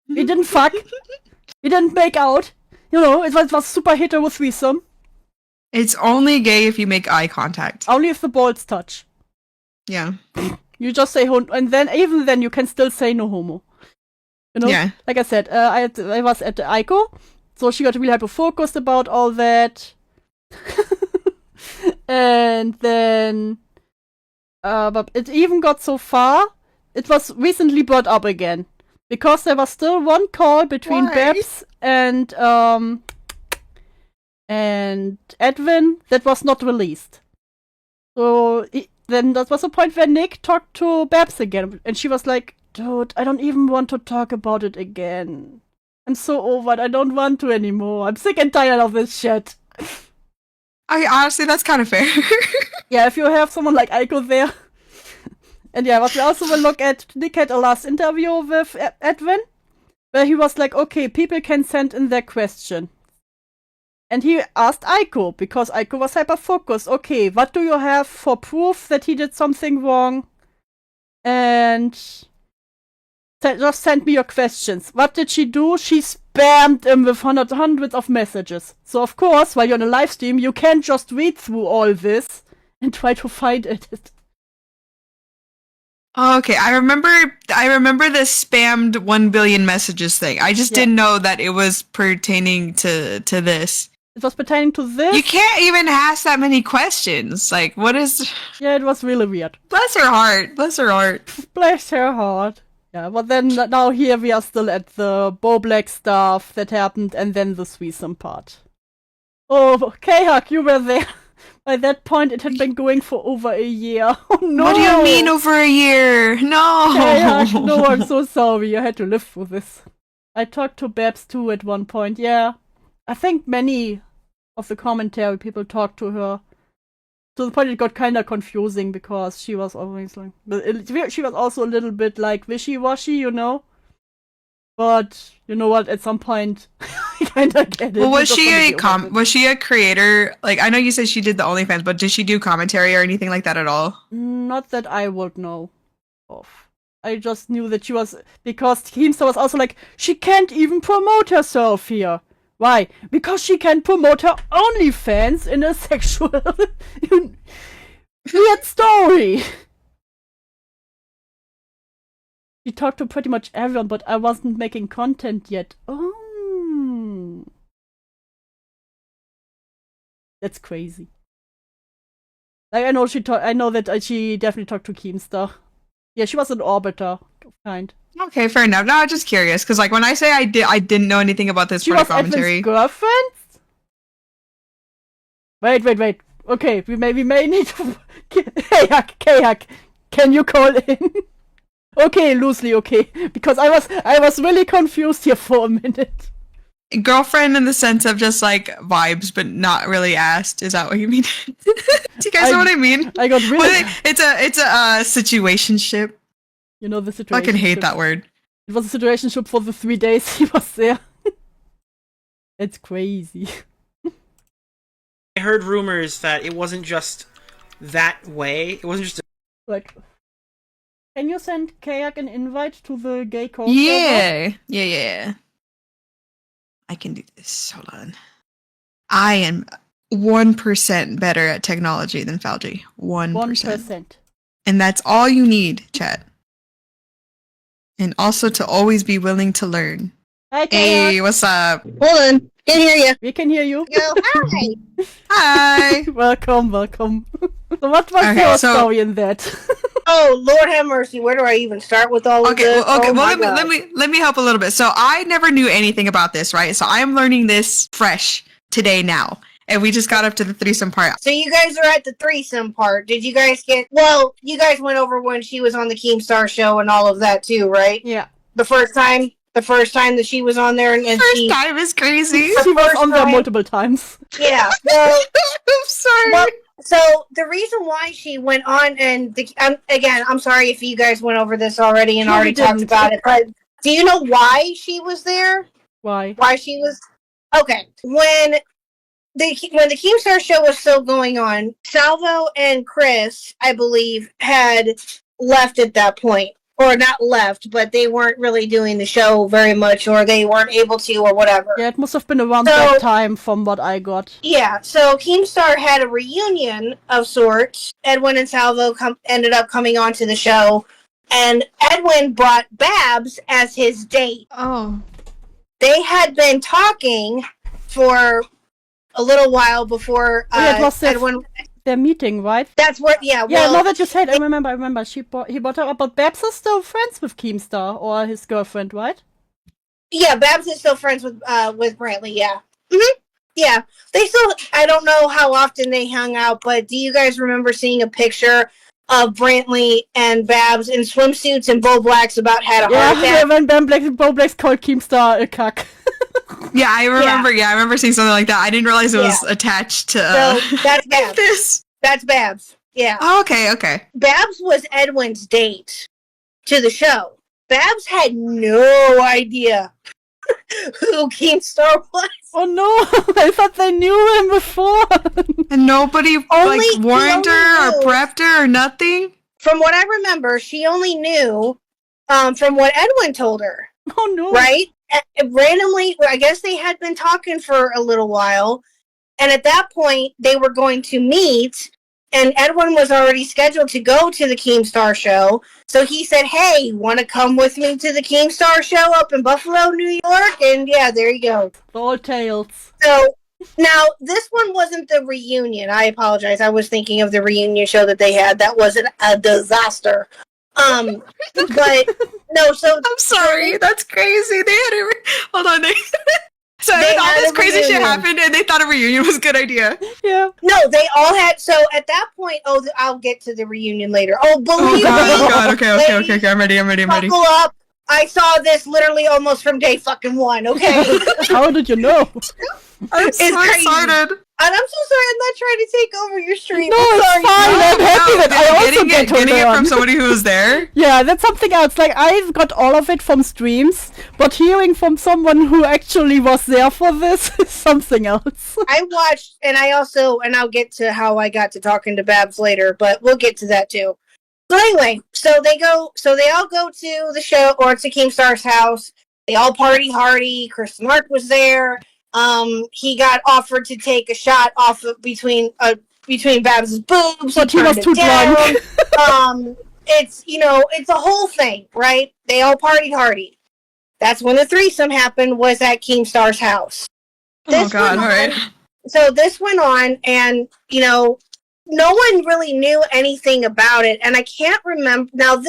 Speaker 1: We didn't fuck. We didn't make out. You know, it was super hetero threesome.
Speaker 2: It's only gay if you make eye contact.
Speaker 1: Only if the balls touch.
Speaker 2: Yeah.
Speaker 1: You just say homo, and then even then you can still say no homo. You know?
Speaker 2: Yeah.
Speaker 1: Like I said, I was at Aiko, so she got really hyper focused about all that. And then but it even got so far, it was recently brought up again. Because there was still one call between Babs and Edwin that was not released. So then that was the point where Nick talked to Babs again, and she was like, dude, I don't even want to talk about it again. I'm so over it, I don't want to anymore. I'm sick and tired of this shit.
Speaker 2: Honestly, that's kind of fair.
Speaker 1: Yeah, if you have someone like Aiko there. And yeah, what we also will look at, Nick had a last interview with Edwin, where he was like, okay, people can send in their question. And he asked Aiko, because Aiko was hyper-focused, okay, what do you have for proof that he did something wrong? And just send me your questions. What did she do? She spammed him with hundreds of messages. So of course, while you're on a live stream, you can't just read through all this and try to find it.
Speaker 2: Oh, okay, I remember the spammed 1 billion messages thing. I just didn't know that it was pertaining to this.
Speaker 1: It was pertaining to this?
Speaker 2: You can't even ask that many questions. Like, what is...
Speaker 1: Yeah, it was really weird.
Speaker 2: Bless her heart. Bless her heart.
Speaker 1: Bless her heart. Yeah, but then now here we are still at the Bo Black stuff that happened and then the threesome part. Oh, Khuck, you were there. By that point, it had been going for over a year. Oh no!
Speaker 2: What do you mean over a year? No!
Speaker 1: Khuck, no, I'm so sorry. I had to live through this. I talked to Babs too at one point, yeah. I think many of the commentary people talked to her. To the point it got kind of confusing because she was always like... She was also a little bit like wishy-washy, you know? But, you know what, at some point, I kind of get it.
Speaker 2: Well, was she a creator? Like, I know you said she did the OnlyFans, but did she do commentary or anything like that at all?
Speaker 1: Not that I would know of. I just knew that she was... Because Keemstar was also like, she can't even promote herself here. Why? Because she can promote her OnlyFans in a sexual... weird story. She talked to pretty much everyone, but I wasn't making content yet. Oh. That's crazy. Like, I know that she definitely talked to Keemstar. Yeah, she was an orbiter, kind.
Speaker 2: Okay, fair enough. No, I'm just curious, because like when I say I didn't know anything about this part of commentary.
Speaker 1: Edwin's girlfriend? Wait. Okay, we may need to... Hey, Khuck, can you call in? Okay, loosely, okay. Because I was really confused here for a minute.
Speaker 2: Girlfriend in the sense of just like vibes, but not really asked. Is that what you mean? Do you guys know what I mean?
Speaker 1: I got really...
Speaker 2: It's a situationship.
Speaker 1: You know the situation.
Speaker 2: I fucking hate that word.
Speaker 1: It was a situationship for the 3 days he was there. It's crazy.
Speaker 11: I heard rumors that it wasn't just that way. It wasn't just
Speaker 1: like... Can you send Khuck an invite to the gay code?
Speaker 2: Yeah. I can do this. Hold on. I am 1% better at technology than Falji. 1%. And that's all you need, chat. And also to always be willing to learn.
Speaker 1: Hi,
Speaker 2: hey, what's up?
Speaker 13: Hold on. Can hear you.
Speaker 1: We can hear you.
Speaker 13: Go. Hi.
Speaker 2: Hi.
Speaker 1: welcome. So what was your story in that?
Speaker 13: Oh, Lord have mercy. Where do I even start with all of this?
Speaker 2: Okay,
Speaker 13: oh,
Speaker 2: well, let me help a little bit. So I never knew anything about this, right? So I am learning this fresh today now. And we just got up to the threesome part.
Speaker 13: So you guys are at the threesome part. Did you guys you guys went over when she was on the Keemstar show and all of that too, right?
Speaker 1: Yeah.
Speaker 13: The first time that she was on there and
Speaker 2: first time is crazy.
Speaker 1: She was on there multiple times.
Speaker 13: Yeah. Well,
Speaker 2: I'm sorry.
Speaker 13: Well, so the reason why she went on and I'm sorry if you guys went over this already and already talked about it, but do you know why she was there?
Speaker 1: Why?
Speaker 13: Why she was? Okay. When the Keemstar show was still going on, Salvo and Chris, I believe, had left at that point. Or not left, but they weren't really doing the show very much, or they weren't able to, or whatever.
Speaker 1: Yeah, it must have been around that time from what I got.
Speaker 13: Yeah, so Keemstar had a reunion of sorts. Edwin and Salvo ended up coming onto the show, and Edwin brought Babs as his date.
Speaker 2: Oh.
Speaker 13: They had been talking for a little while before Edwin...
Speaker 1: Their meeting, right?
Speaker 13: That's what, yeah.
Speaker 1: Yeah, now that you said, I remember. He brought her up, but Babs is still friends with Keemstar, or his girlfriend, right?
Speaker 13: Yeah, Babs is still friends with Brantley, yeah. Mm-hmm. Yeah. They still, I don't know how often they hung out, but do you guys remember seeing a picture of Brantley and Babs in swimsuits and Bo Blacks about had a heart attack?
Speaker 1: Yeah, when Bo Blacks called Keemstar a cuck.
Speaker 2: Yeah, I remember. Yeah, I remember seeing something like that. I didn't realize it was attached to.
Speaker 13: So that's Babs. That's Babs. Yeah.
Speaker 2: Oh, okay.
Speaker 13: Babs was Edwin's date to the show. Babs had no idea who Keemstar was.
Speaker 1: Oh no! I thought they knew him before.
Speaker 2: And nobody warned her or prepped her or nothing.
Speaker 13: From what I remember, she only knew from what Edwin told her.
Speaker 1: Oh no!
Speaker 13: Right? Randomly, I guess they had been talking for a little while, and at that point, they were going to meet, and Edwin was already scheduled to go to the Keemstar show. So he said, "Hey, want to come with me to the Keemstar show up in Buffalo, New York?" And yeah, there you go.
Speaker 1: All tales.
Speaker 13: So now this one wasn't the reunion. I apologize. I was thinking of the reunion show that they had. That wasn't a disaster. But no. So
Speaker 2: I'm sorry. That's crazy. They had a hold on. So all
Speaker 13: They had
Speaker 2: this
Speaker 13: a
Speaker 2: crazy shit
Speaker 13: reunion.
Speaker 2: happened, and they thought a reunion was a good idea.
Speaker 1: Yeah.
Speaker 13: No, they all had. So at that point, I'll get to the reunion later. Oh,
Speaker 2: Oh
Speaker 13: believe
Speaker 2: god.
Speaker 13: me.
Speaker 2: Oh god. Okay.
Speaker 13: ladies,
Speaker 2: I'm ready.
Speaker 13: Buckle up. I saw this literally almost from day fucking one. Okay.
Speaker 1: How did you know?
Speaker 2: I'm
Speaker 13: It's
Speaker 2: so
Speaker 13: crazy.
Speaker 2: excited.
Speaker 13: And I'm so sorry. I'm not trying to take over your stream.
Speaker 1: No,
Speaker 13: I'm
Speaker 1: it's
Speaker 13: sorry.
Speaker 1: fine. I'm happy that I also
Speaker 2: getting
Speaker 1: get
Speaker 2: it, getting
Speaker 1: turned
Speaker 2: it
Speaker 1: on.
Speaker 2: from somebody who was there.
Speaker 1: Yeah, that's something else. Like, I got all of it from streams, but hearing from someone who actually was there for this is something else.
Speaker 13: I watched, and I'll get to how I got to talking to Babs later, but we'll get to that too. So anyway, so they all go to the show, or to Keemstar's house. They all party hardy. Chris Mark was there. He got offered to take a shot off of between Babs's boobs.
Speaker 1: But he was
Speaker 13: turned
Speaker 1: too
Speaker 13: it down.
Speaker 1: drunk.
Speaker 13: It's it's a whole thing, right? They all partied hardy. That's when the threesome happened. Was at Keemstar's house.
Speaker 2: Oh god. All right.
Speaker 13: So this went on, and no one really knew anything about it, and I can't remember now.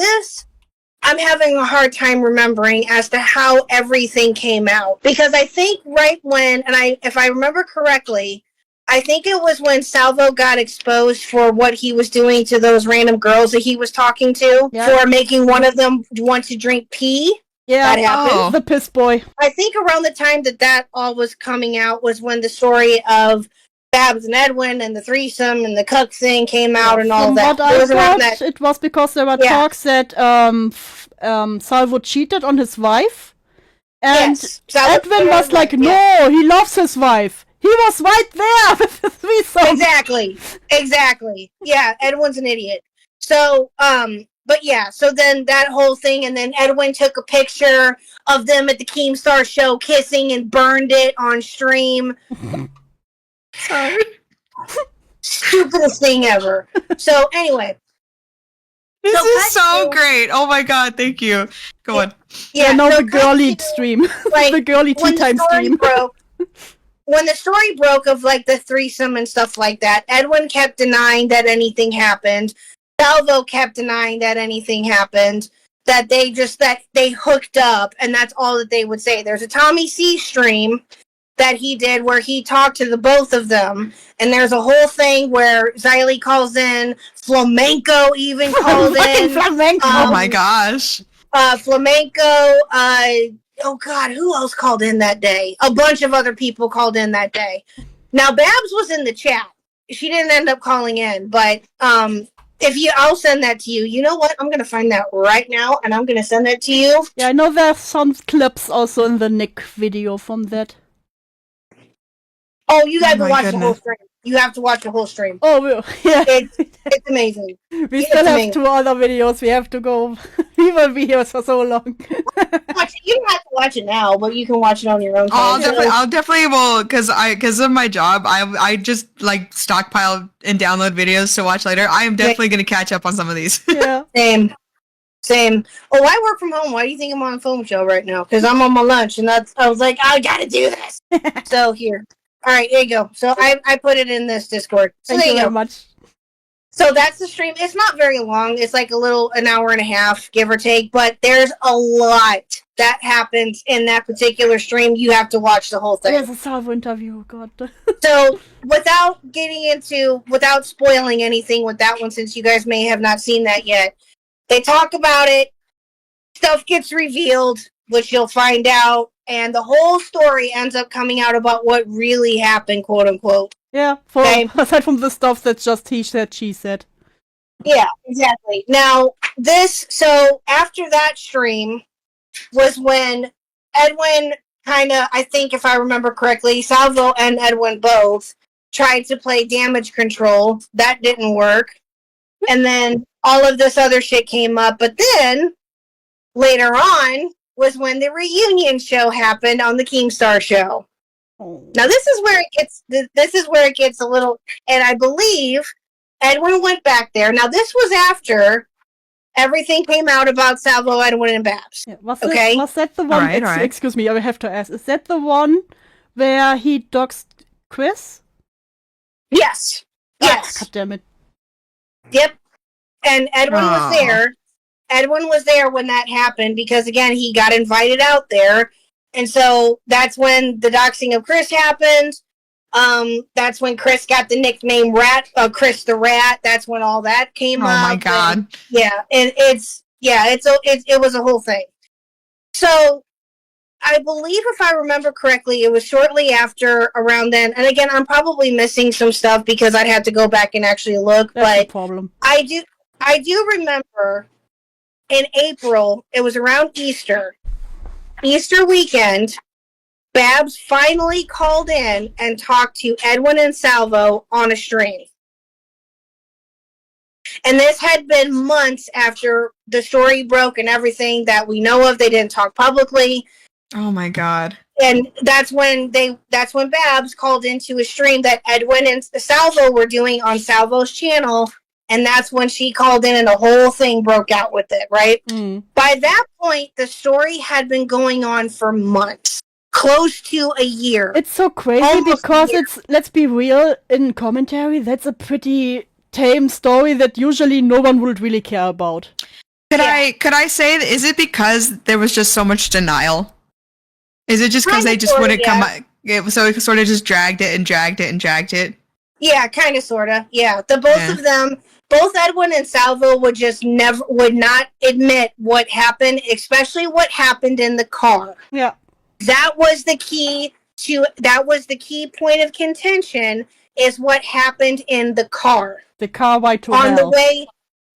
Speaker 13: I'm having a hard time remembering as to how everything came out, because I think right when, if I remember correctly, I think it was when Salvo got exposed for what he was doing to those random girls that he was talking to, for making one of them want to drink pee.
Speaker 1: Yeah,
Speaker 13: that happened.
Speaker 1: The piss boy.
Speaker 13: I think around the time that all was coming out was when the story of Babs and Edwin and the threesome and the Khuck thing came out and all
Speaker 1: From
Speaker 13: that.
Speaker 1: what
Speaker 13: It was
Speaker 1: I
Speaker 13: around
Speaker 1: thought,
Speaker 13: that.
Speaker 1: it was because there were talks that Salvo cheated on his wife, and
Speaker 13: Yes, Salvo
Speaker 1: Edwin
Speaker 13: cheated
Speaker 1: was
Speaker 13: on
Speaker 1: like,
Speaker 13: his
Speaker 1: "No, he loves his wife. He was right there with the threesome."
Speaker 13: Exactly. Yeah, Edwin's an idiot. So, but yeah, so then that whole thing, and then Edwin took a picture of them at the Keemstar show kissing and burned it on stream.
Speaker 2: Sorry.
Speaker 13: Stupidest thing ever. So anyway.
Speaker 2: This is so great. Oh my god, thank you. Go on.
Speaker 1: Yeah, no,
Speaker 13: so
Speaker 1: the girly stream.
Speaker 13: like,
Speaker 1: The girly tea
Speaker 13: when the
Speaker 1: time
Speaker 13: story
Speaker 1: stream.
Speaker 13: when the story broke of like the threesome and stuff like that, Edwin kept denying that anything happened. Salvo kept denying that anything happened. That they hooked up, and that's all that they would say. There's a Tommy C stream that he did where he talked to the both of them, and there's a whole thing where Xylee calls in, Flamenco even called in.
Speaker 1: Flamenco.
Speaker 2: Oh my gosh.
Speaker 13: Flamenco, oh god, who else called in that day? A bunch of other people called in that day. Now Babs was in the chat. She didn't end up calling in, but I'll send that to you. You know what? I'm gonna find that right now, and I'm gonna send that to you.
Speaker 1: Yeah, I know there's some clips also in the Nick video from that.
Speaker 13: Oh, you guys
Speaker 2: Oh my
Speaker 13: watch the whole
Speaker 2: goodness.
Speaker 13: stream. You have to watch the whole stream.
Speaker 1: Oh, yeah.
Speaker 13: It's amazing.
Speaker 1: We
Speaker 13: It's
Speaker 1: still have
Speaker 13: amazing.
Speaker 1: 2 other videos we have to go. We will be here for so long.
Speaker 13: You don't have to watch it now, but you can watch it on your own
Speaker 2: Oh,
Speaker 13: time.
Speaker 2: I'll definitely will, because of my job, I just like stockpile and download videos to watch later. I am definitely gonna catch up on some of these.
Speaker 1: Yeah.
Speaker 13: Same. Oh, I work from home. Why do you think I'm on a phone show right now? Because I'm on my lunch, and I was like, I gotta do this. So here. All right, here you go. So I put it in this Discord. So
Speaker 1: Thank
Speaker 13: there
Speaker 1: you
Speaker 13: you
Speaker 1: very
Speaker 13: go.
Speaker 1: much.
Speaker 13: So that's the stream. It's not very long. It's like an hour and a half, give or take. But there's a lot that happens in that particular stream. You have to watch the whole thing.
Speaker 1: There's a Salvo interview, God.
Speaker 13: So without spoiling anything with that one, since you guys may have not seen that yet, they talk about it. Stuff gets revealed, which you'll find out, and the whole story ends up coming out about what really happened, quote unquote.
Speaker 1: Yeah, aside from the stuff that's just he said, she said.
Speaker 13: Yeah, exactly. Now, so after that stream was when Edwin I think if I remember correctly, Salvo and Edwin both tried to play damage control. That didn't work. And then all of this other shit came up. But then, later on, was when the reunion show happened on the Keemstar show. Now this is where it gets a little, and I believe Edwin went back there. Now, this was after everything came out about Salvo, Edwin, and Babs.
Speaker 1: Yeah, was that the one?
Speaker 2: All right.
Speaker 1: Excuse me, I have to ask. Is that the one where he doxed Chris?
Speaker 13: Yes. Yes.
Speaker 1: God damn it.
Speaker 13: Yep. And Edwin was there. Edwin was there when that happened because, again, he got invited out there. And so that's when the doxing of Chris happened. That's when Chris got the nickname Chris the Rat. That's when all that came up.
Speaker 2: Oh my god.
Speaker 13: And, it was a whole thing. So I believe, if I remember correctly, it was shortly after around then. And again, I'm probably missing some stuff because I'd have to go back and actually look.
Speaker 1: That's
Speaker 13: but
Speaker 1: no problem.
Speaker 13: I do remember in April, it was around Easter weekend, Babs finally called in and talked to Edwin and Salvo on a stream. And this had been months after the story broke and everything that we know of. They didn't talk publicly.
Speaker 2: Oh my god.
Speaker 13: And that's when Babs called into a stream that Edwin and Salvo were doing on Salvo's channel. And that's when she called in and the whole thing broke out with it, right?
Speaker 1: Mm.
Speaker 13: By that point, the story had been going on for months. Close to a year.
Speaker 1: It's so crazy
Speaker 13: Almost
Speaker 1: because it's, let's be real, in commentary, that's a pretty tame story that usually no one would really care about.
Speaker 2: Could I say, is it because there was just so much denial? Is it just because they just wouldn't come out? So it sort of just dragged it and dragged it and dragged it?
Speaker 13: Yeah, kind of, sort of. Yeah. The both of them, both Edwin and Salvo would not admit what happened, especially what happened in the car.
Speaker 1: Yeah.
Speaker 13: That was the key point of contention, is what happened in the car.
Speaker 1: The car ride to
Speaker 13: on
Speaker 1: hell.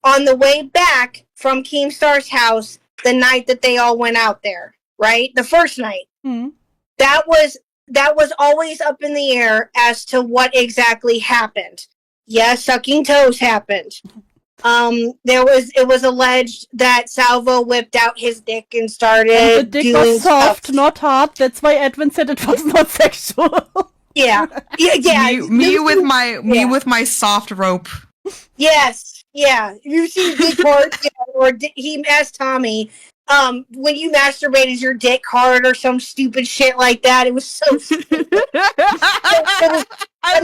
Speaker 13: On the way back from Keemstar's house, the night that they all went out there, right? The first night.
Speaker 1: Mm-hmm.
Speaker 13: That was always up in the air as to what exactly happened. Yes, sucking toes happened. It was alleged that Salvo whipped out his dick and started
Speaker 1: And the dick
Speaker 13: doing
Speaker 1: was soft,
Speaker 13: stuff.
Speaker 1: not hard. That's why Edwin said it was not sexual.
Speaker 13: Yeah.
Speaker 2: Me with my soft rope.
Speaker 13: Yes. Yeah. You see dick hard, or he asked Tommy, when you masturbated, is your dick hard or some stupid shit like that? It was so stupid.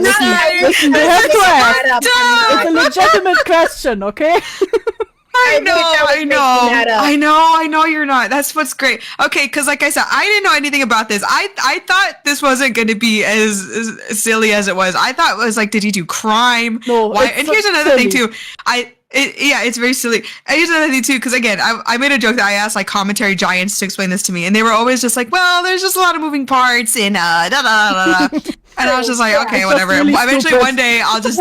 Speaker 1: Listen, you have to ask. It's a legitimate question, okay?
Speaker 2: I know you're not. That's what's great. Okay, because like I said, I didn't know anything about this. I thought this wasn't going to be as silly as it was. I thought it was like, did he do crime?
Speaker 1: No.
Speaker 2: Why? And here's another thing too. It's very silly. And here's another thing too, because again, I made a joke that I asked like commentary giants to explain this to me, and they were always just like, well, there's just a lot of moving parts and da da da da. And I was just like, okay, whatever.
Speaker 1: Really
Speaker 2: eventually
Speaker 1: stupid.
Speaker 2: One day I'll just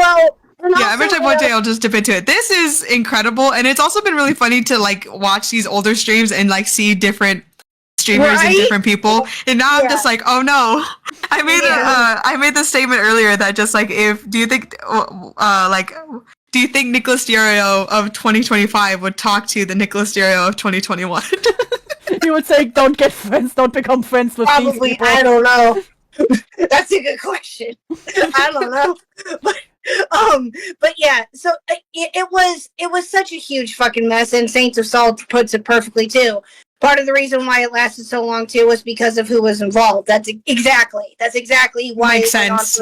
Speaker 2: eventually one day I'll just dip into it. This is incredible, and it's also been really funny to like watch these older streams and like see different streamers and different people. And now I'm just like, oh no. I made the statement earlier that just like, do you think Nicholas Diario of 2025 would talk to the Nicholas Diario of 2021?
Speaker 13: You would say, don't get friends, don't become friends with these people. I don't know. That's a good question. I don't know. But yeah, so it was such a huge fucking mess, and Saints of Salt puts it perfectly too. Part of the reason why it lasted so long too was because of who was involved. That's exactly why.
Speaker 2: Makes sense.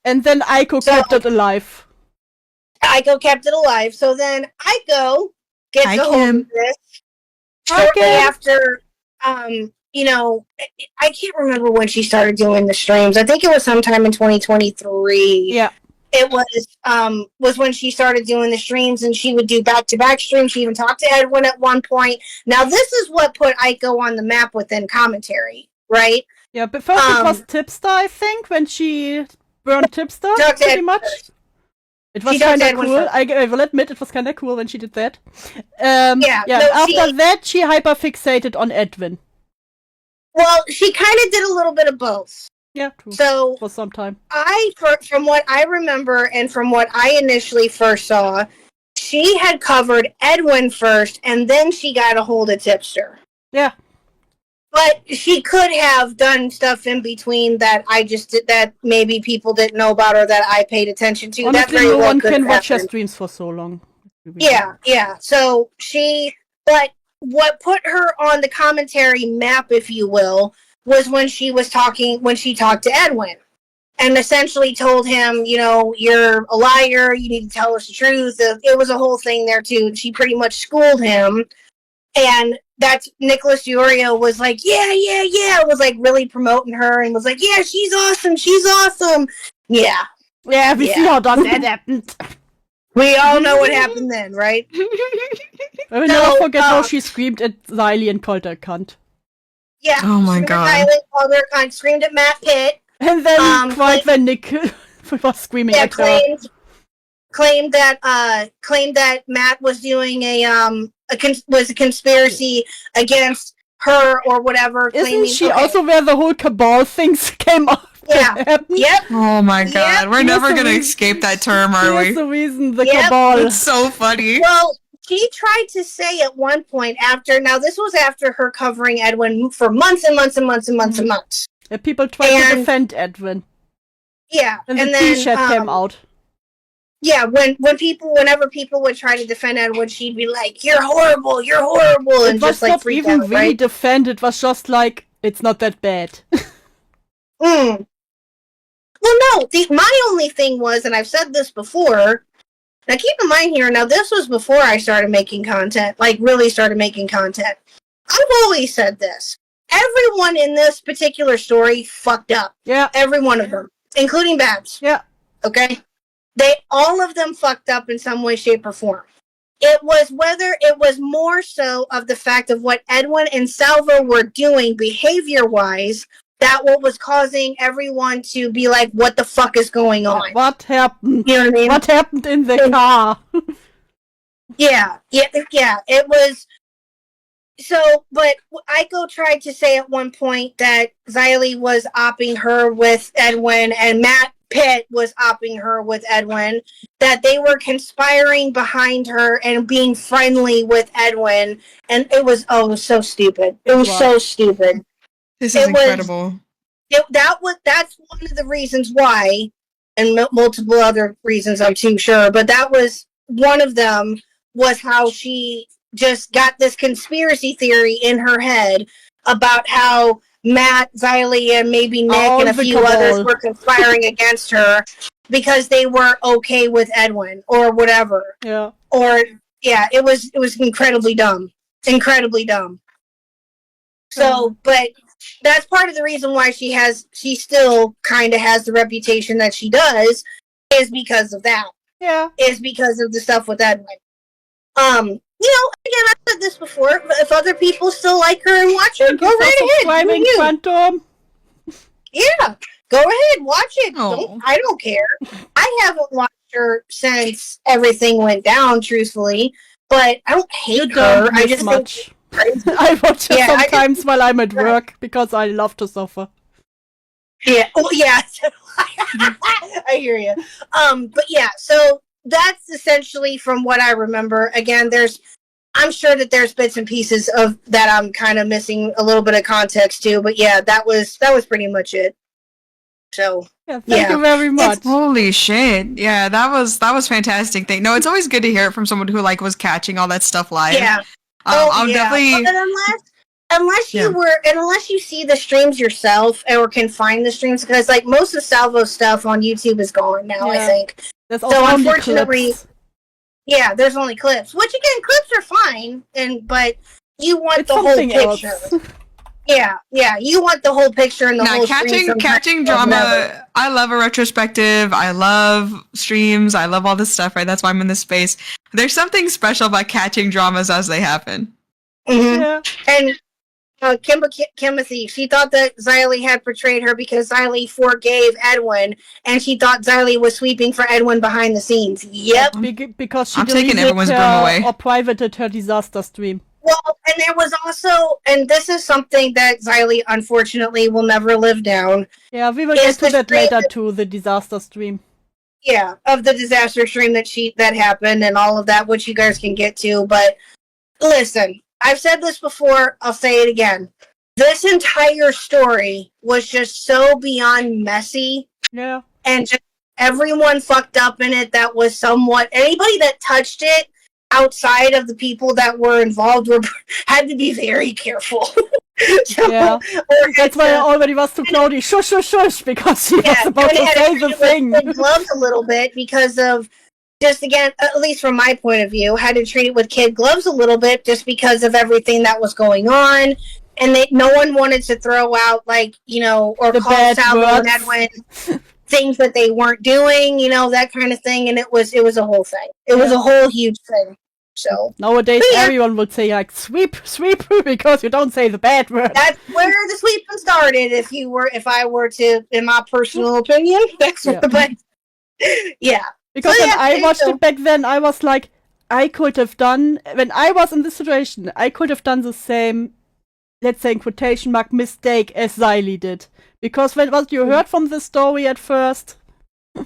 Speaker 1: And then Aiko kept it alive.
Speaker 13: Aiko kept it alive. So then Aiko gets a hold of this shortly after. I can't remember when she started doing the streams. I think it was sometime in 2023.
Speaker 1: Yeah.
Speaker 13: It was when she started doing the streams, and she would do back-to-back streams. She even talked to Edwin at one point. Now, this is what put Aiko on the map within commentary, right?
Speaker 1: Yeah, but first it was Tipster, I think, when she burned Tipster, pretty much. It was kind of cool. I will admit, it was kind of cool when she did that. After that, she hyperfixated on Edwin.
Speaker 13: Well, she kind of did a little bit of both.
Speaker 1: Yeah, true.
Speaker 13: So
Speaker 1: for some time,
Speaker 13: from what I remember and from what I initially first saw, she had covered Edwin first, and then she got a hold of Tipster.
Speaker 1: Yeah.
Speaker 13: But she could have done stuff in between that I just did that maybe people didn't know about or that I paid attention to. That
Speaker 1: Honestly,
Speaker 13: very
Speaker 1: no
Speaker 13: well
Speaker 1: one
Speaker 13: could
Speaker 1: can
Speaker 13: have
Speaker 1: watch her
Speaker 13: happened.
Speaker 1: streams for so long.
Speaker 13: Yeah. So but what put her on the commentary map, if you will, was when she talked to Edwin. And essentially told him, you're a liar, you need to tell us the truth. It was a whole thing there, too. She pretty much schooled him. And that's Nicholas Diorio was like, yeah, was like really promoting her and was like, yeah, she's awesome. Yeah.
Speaker 1: Yeah, we see how that happened.
Speaker 13: We all know what happened then, right?
Speaker 1: I will never forget how she screamed at Riley and called her cunt.
Speaker 13: Yeah.
Speaker 2: Oh my god.
Speaker 13: Called her cunt, screamed at Matt Pitt.
Speaker 1: And then cried when Nick was screaming at her.
Speaker 13: Claimed that Matt was doing a conspiracy against her or whatever.
Speaker 1: Isn't she also where the whole cabal things came up?
Speaker 13: Yeah. Yep.
Speaker 2: Oh my god.
Speaker 13: Yep.
Speaker 2: We're never gonna escape that term, are we?
Speaker 1: Here's the reason, the cabal.
Speaker 2: It's so funny.
Speaker 13: Well, she tried to say at one point now this was after her covering Edwin for months and months and months and months and months.
Speaker 1: Yeah, people tried to defend Edwin.
Speaker 13: Yeah.
Speaker 1: And the
Speaker 13: then
Speaker 1: t-shirt came out.
Speaker 13: Yeah, whenever people would try to defend Edwin, she'd be like, "You're horrible, and
Speaker 1: It was
Speaker 13: just like
Speaker 1: not
Speaker 13: freak
Speaker 1: even
Speaker 13: out,
Speaker 1: really
Speaker 13: right?
Speaker 1: defend. It was just like it's not that bad.
Speaker 13: Well, no. My only thing was, and I've said this before. Now, keep in mind here. Now, this was before I started making content. Like, really started making content. I've always said this. Everyone in this particular story fucked up.
Speaker 1: Yeah.
Speaker 13: Every one of them, including Babs.
Speaker 1: Yeah.
Speaker 13: Okay. All of them fucked up in some way, shape, or form. It was more so of the fact of what Edwin and Salvo were doing behavior-wise, that what was causing everyone to be like, what the fuck is going on?
Speaker 1: What happened?
Speaker 13: You know what I mean?
Speaker 1: What happened in the car?
Speaker 13: Yeah, it was... So, but Aiko tried to say at one point that Xylee was opping her with Edwin, and Matt Pitt was opping her with Edwin, that they were conspiring behind her and being friendly with Edwin, and it was so stupid. It was so stupid.
Speaker 2: This is incredible.
Speaker 13: That's one of the reasons why, and multiple other reasons I'm too sure, but that was one of them, was how she just got this conspiracy theory in her head about how Matt, Xylee, and maybe Nick and a few others were conspiring against her because they were okay with Edwin or whatever.
Speaker 1: Yeah.
Speaker 13: It was incredibly dumb. Incredibly dumb. So, but that's part of the reason why she still kind of has the reputation that she does, is because of that.
Speaker 1: Yeah.
Speaker 13: Is because of the stuff with Edwin. Again, I've said this before, but if other people still like her and watch her, go right ahead.
Speaker 1: Quantum.
Speaker 13: Yeah, go ahead, watch it. I don't care. I haven't watched her since everything went down, truthfully, but I don't hate her. I just
Speaker 1: much. I watch her sometimes while I'm at work because I love to suffer.
Speaker 13: Yeah. Oh, yeah. I hear you. But yeah, so that's essentially from what I remember. Again, I'm sure that there's bits and pieces of that I'm kind of missing a little bit of context to, but yeah, that was pretty much it. So
Speaker 1: thank you very much.
Speaker 2: Holy shit! Yeah, that was fantastic. No, it's always good to hear it from someone who was catching all that stuff live.
Speaker 13: Yeah.
Speaker 2: I'll definitely.
Speaker 13: But unless you see the streams yourself or can find the streams, because most of Salvo's stuff on YouTube is gone now. I think.
Speaker 1: There's
Speaker 13: so
Speaker 1: only
Speaker 13: unfortunately,
Speaker 1: clips.
Speaker 13: Yeah, there's only clips. Which again, clips are fine, but you want the whole picture. Yeah, you want the whole picture and the whole
Speaker 2: catching drama. I love a retrospective. I love streams. I love all this stuff. Right, that's why I'm in this space. There's something special about catching dramas as they happen.
Speaker 13: Mm-hmm. Yeah. And Kimothy, she thought that Xylee had portrayed her because Xylee forgave Edwin, and she thought Xylee was sweeping for Edwin behind the scenes. Yep.
Speaker 1: Because she
Speaker 2: taking everyone's broom away.
Speaker 1: Or privated her disaster stream.
Speaker 13: Well, and there was also, and this is something that Xylee unfortunately will never live down.
Speaker 1: Yeah, we will get to that later too, the disaster stream.
Speaker 13: Yeah, of the disaster stream that happened and all of that, which you guys can get to. But listen, I've said this before, I'll say it again. this entire story was just so beyond messy.
Speaker 1: Yeah.
Speaker 13: And just everyone fucked up in it that was somewhat... Anybody that touched it outside of the people that were involved had to be very careful. So,
Speaker 1: yeah. That's why I already was to Claudie, shush, shush, shush, because she was about to say the thing.
Speaker 13: Kid gloves a little bit because of, just again, at least from my point of view, had to treat it with kid gloves a little bit just because of everything that was going on. And no one wanted to throw out, like, you know, or
Speaker 1: the
Speaker 13: call Salvo and Edwin things that they weren't doing, you know, that kind of thing. And it was a whole thing. It was a whole huge thing. So
Speaker 1: nowadays, everyone would say like sweep, because you don't say the bad word.
Speaker 13: That's where the sweeping started. If I were to, in my personal opinion, that's but yeah.
Speaker 1: Because when I watched it back then, I was like, I could have done, when I was in this situation, I could have done the same, let's say in quotation mark, mistake as Xylee did. Because when what you heard from the story at first, it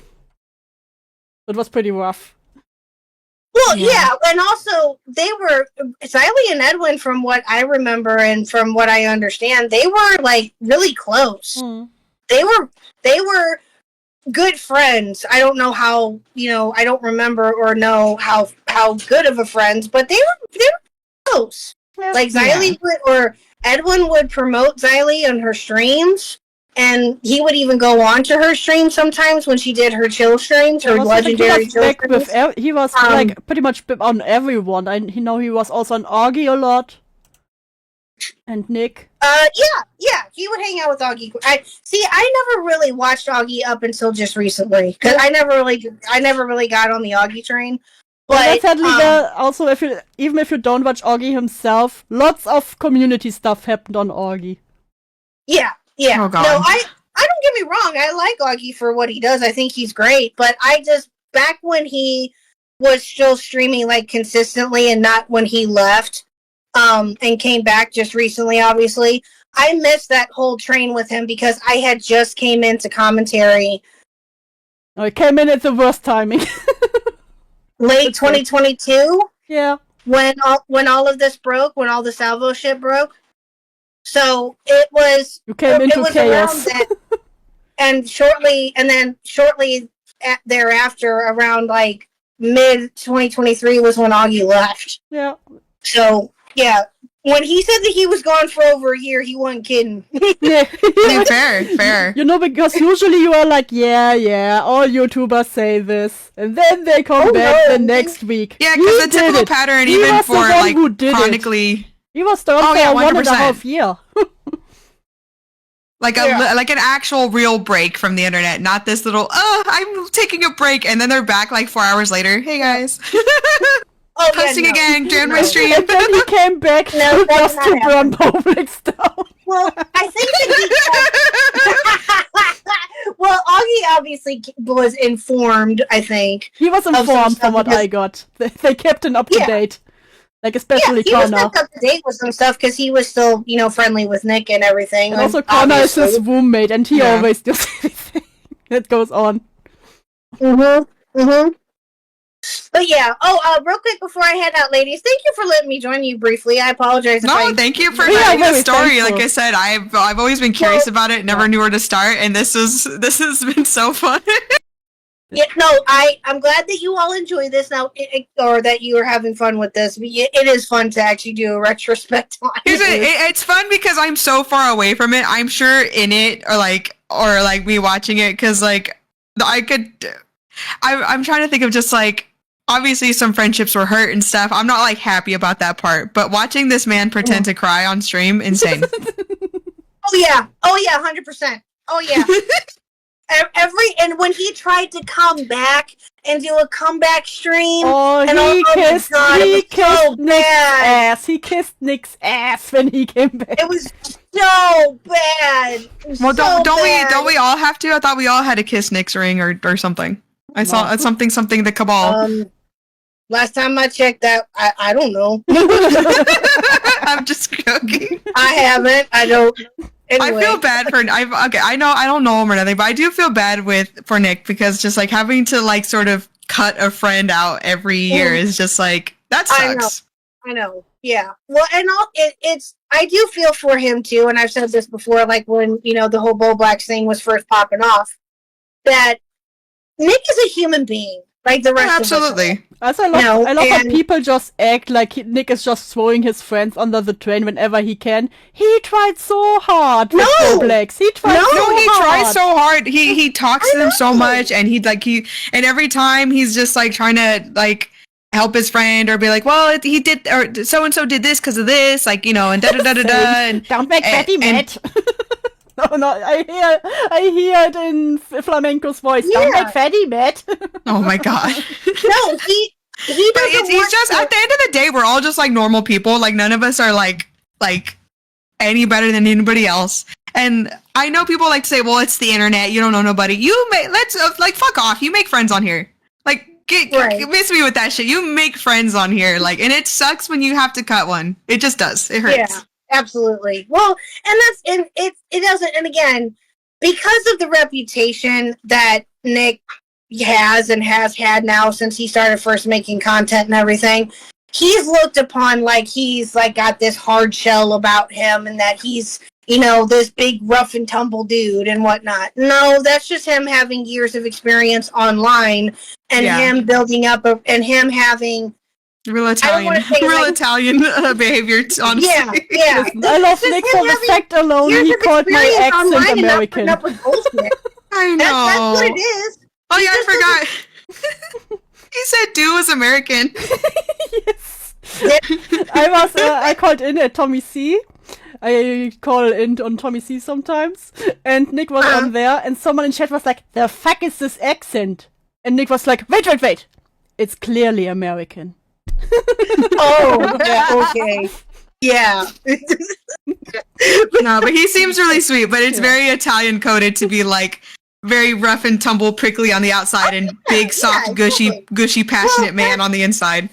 Speaker 1: was pretty rough.
Speaker 13: Well, yeah, and also they were Xylee and Edwin, from what I remember and from what I understand, they were like really close. They were good friends. I don't know how, you know, I don't remember or know how good of a friends, but they were close. Like Xylee or Edwin would promote Xylee on her streams. And he would even go on to her stream sometimes when she did her chill streams, her legendary chill streams.
Speaker 1: He was like pretty much on everyone. He was also on Augie a lot. And Nick.
Speaker 13: Yeah, he would hang out with Augie. I never really watched Augie up until just recently because I never really got on the Augie train. But
Speaker 1: also, even if you don't watch Augie himself, lots of community stuff happened on Augie.
Speaker 13: Yeah. Yeah, no, I don't get me wrong. I like Augie for what he does. I think he's great. But back when he was still streaming like consistently and not when he left, and came back just recently, obviously, I missed that whole train with him because I had just came into commentary.
Speaker 1: Oh, it came in at the worst timing.
Speaker 13: Late 2022?
Speaker 1: Yeah.
Speaker 13: When all of this broke, when all the Salvo shit broke. So it was.
Speaker 1: You came into chaos.
Speaker 13: And shortly thereafter, around like mid 2023, was when Augie left.
Speaker 1: Yeah.
Speaker 13: So yeah, when he said that he was gone for over a year, he wasn't kidding.
Speaker 1: Yeah.
Speaker 2: Fair.
Speaker 1: You know, because usually you are like, yeah, all YouTubers say this, and then they come back the next week.
Speaker 2: Yeah, because the typical pattern, even for like chronically.
Speaker 1: He was the one for 1.5 years.
Speaker 2: Like an actual real break from the internet, not this little, I'm taking a break, and then they're back like 4 hours later. Hey guys. Posting again, doing my stream.
Speaker 1: And then he came back just to burn public stuff.
Speaker 13: Well, I think that well, Augie obviously was informed, I think.
Speaker 1: He was informed from what I got. They kept him up to date. Like, especially Connor.
Speaker 13: He was up to date with some stuff because he was still, you know, friendly with Nick and everything.
Speaker 1: And also, Connor is his roommate, and he always does everything that goes on.
Speaker 13: But yeah, real quick before I head out, ladies, thank you for letting me join you briefly. I apologize.
Speaker 2: Thank you for telling the story. Thankful. Like I said, I've always been curious about it, never knew where to start, and this has been so fun.
Speaker 13: Yeah, no, I'm glad that you all enjoy this now, or that you are having fun with this. It is fun to actually do a retrospection.
Speaker 2: It's fun because I'm so far away from it. I'm sure in it, or like me watching it, because like I'm trying to think of just like, obviously some friendships were hurt and stuff. I'm not like happy about that part, but watching this man pretend to cry on stream, insane.
Speaker 13: Oh yeah, 100%. Oh yeah. And when he tried to come back and do a comeback stream,
Speaker 1: he kissed Nick's ass. He kissed Nick's ass when he came back.
Speaker 13: It was so bad.
Speaker 2: Well, don't we all have to? I thought we all had to kiss Nick's ring or something. I saw something the Cabal.
Speaker 13: Last time I checked that, I don't know.
Speaker 2: I'm just joking.
Speaker 13: I haven't. I don't. Anyway.
Speaker 2: I feel bad for. I know I don't know him or nothing, but I do feel bad for Nick, because just like having to like sort of cut a friend out every year is just like, that sucks.
Speaker 13: I know. Yeah. Well, and I do feel for him too, and I've said this before, like when, the whole Bo Blacks thing was first popping off, that Nick is a human being, like the rest
Speaker 2: Absolutely.
Speaker 13: of us.
Speaker 1: Also, I love how people just act like Nick is just throwing his friends under the train whenever he can. He tried so hard with Bo Blacks. He tried so hard.
Speaker 2: He tries so hard. He talks to them so much, and and every time he's just like trying to like help his friend or be like, well, he did, or so and so did this because of this, like, and da da da da da. And
Speaker 1: don't make Betty mad. No, I hear it in Flamenco's voice.
Speaker 13: Yeah.
Speaker 1: Don't make Fatty mad.
Speaker 2: Oh my god.
Speaker 13: No, he doesn't.
Speaker 2: He's just at the end of the day, we're all just like normal people. Like none of us are like any better than anybody else. And I know people like to say, well, it's the internet. You don't know nobody. Let's fuck off. You make friends on here. Like miss me with that shit. You make friends on here. Like, and it sucks when you have to cut one. It just does. It hurts.
Speaker 13: Yeah. Absolutely. Well, and it doesn't. And again, because of the reputation that Nick has and has had now since he started first making content and everything, he's looked upon like he's like got this hard shell about him, and that he's this big rough and tumble dude and whatnot. No, that's just him having years of experience online and him building up and him having.
Speaker 2: Real Italian behavior, honestly.
Speaker 13: Yeah.
Speaker 1: I love Nick for the fact alone he called my accent American.
Speaker 2: I know.
Speaker 13: That's what it is.
Speaker 2: Oh yeah, I forgot. He said Dew was American.
Speaker 1: Yes. I called in at Tommy C. I call in on Tommy C sometimes. And Nick was on there, and someone in chat was like, the fuck is this accent? And Nick was like, wait. It's clearly American.
Speaker 13: Oh, yeah, okay. Yeah.
Speaker 2: No, but he seems really sweet, but it's very Italian coded to be like very rough and tumble, prickly on the outside and big, soft, gushy, passionate man on the inside.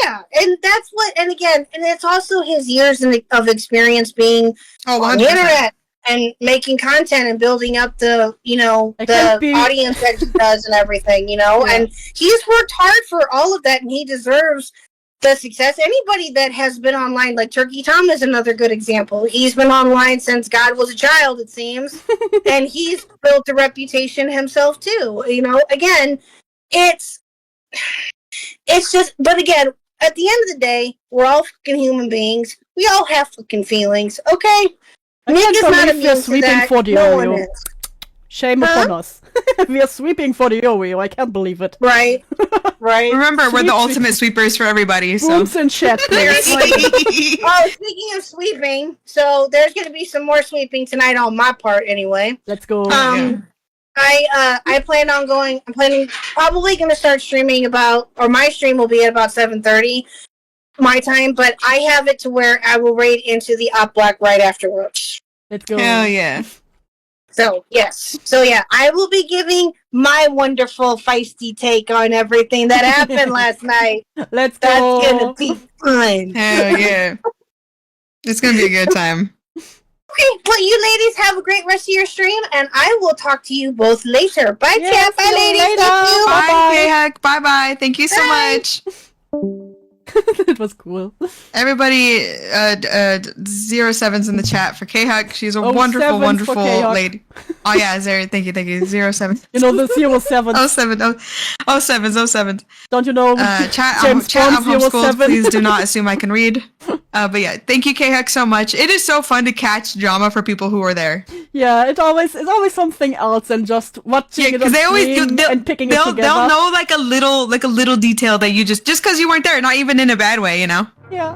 Speaker 13: Yeah, and that's what, and again, and it's also his years of experience being on the internet and making content and building up the, the audience that he does and everything, and he's worked hard for all of that, and he deserves the success. Anybody that has been online, like Turkey Tom is another good example. He's been online since God was a child, it seems, and he's built a reputation himself too. Again, it's just, but again, at the end of the day, we're all fucking human beings. We all have fucking feelings, okay? Nick is not immune to that. No one is.
Speaker 1: Shame upon us. We are sweeping for the Oreo. I can't believe it.
Speaker 13: Right.
Speaker 2: Remember, we're the ultimate sweepers for everybody. So.
Speaker 1: Booms and chat, please.
Speaker 13: Speaking of sweeping, so there's going to be some more sweeping tonight on my part, anyway.
Speaker 1: Let's go.
Speaker 13: I plan on going. I'm probably going to start streaming my stream will be at about 7:30 my time, but I have it to where I will raid into the Op Black right afterwards.
Speaker 1: Let's go.
Speaker 2: Hell yeah.
Speaker 13: So, yes. So, yeah, I will be giving my wonderful feisty take on everything that happened last night.
Speaker 1: Let's go.
Speaker 13: That's going to be fun.
Speaker 2: Hell yeah. It's going to be a good time.
Speaker 13: Okay, well, you ladies have a great rest of your stream, and I will talk to you both later. Bye, chat. Bye, ladies.
Speaker 1: Later.
Speaker 13: Thank you.
Speaker 2: Bye, K-Hack. Bye-bye. Thank you so much.
Speaker 1: It was cool.
Speaker 2: Everybody, 07's in the chat for K-Hack. She's a wonderful lady. Oh yeah, thank you. 07.
Speaker 1: The 07.
Speaker 2: 07.
Speaker 1: Don't you know?
Speaker 2: Chat,
Speaker 1: James
Speaker 2: I'm
Speaker 1: Bond
Speaker 2: homeschooled.
Speaker 1: 07.
Speaker 2: Please do not assume I can read. But yeah, thank you, K-Hack, so much. It is so fun to catch drama for people who are there.
Speaker 1: Yeah, it's always something else than just watching it on screen and picking it together.
Speaker 2: They'll know like a little detail that you just because you weren't there, not even in a bad way,
Speaker 1: Yeah.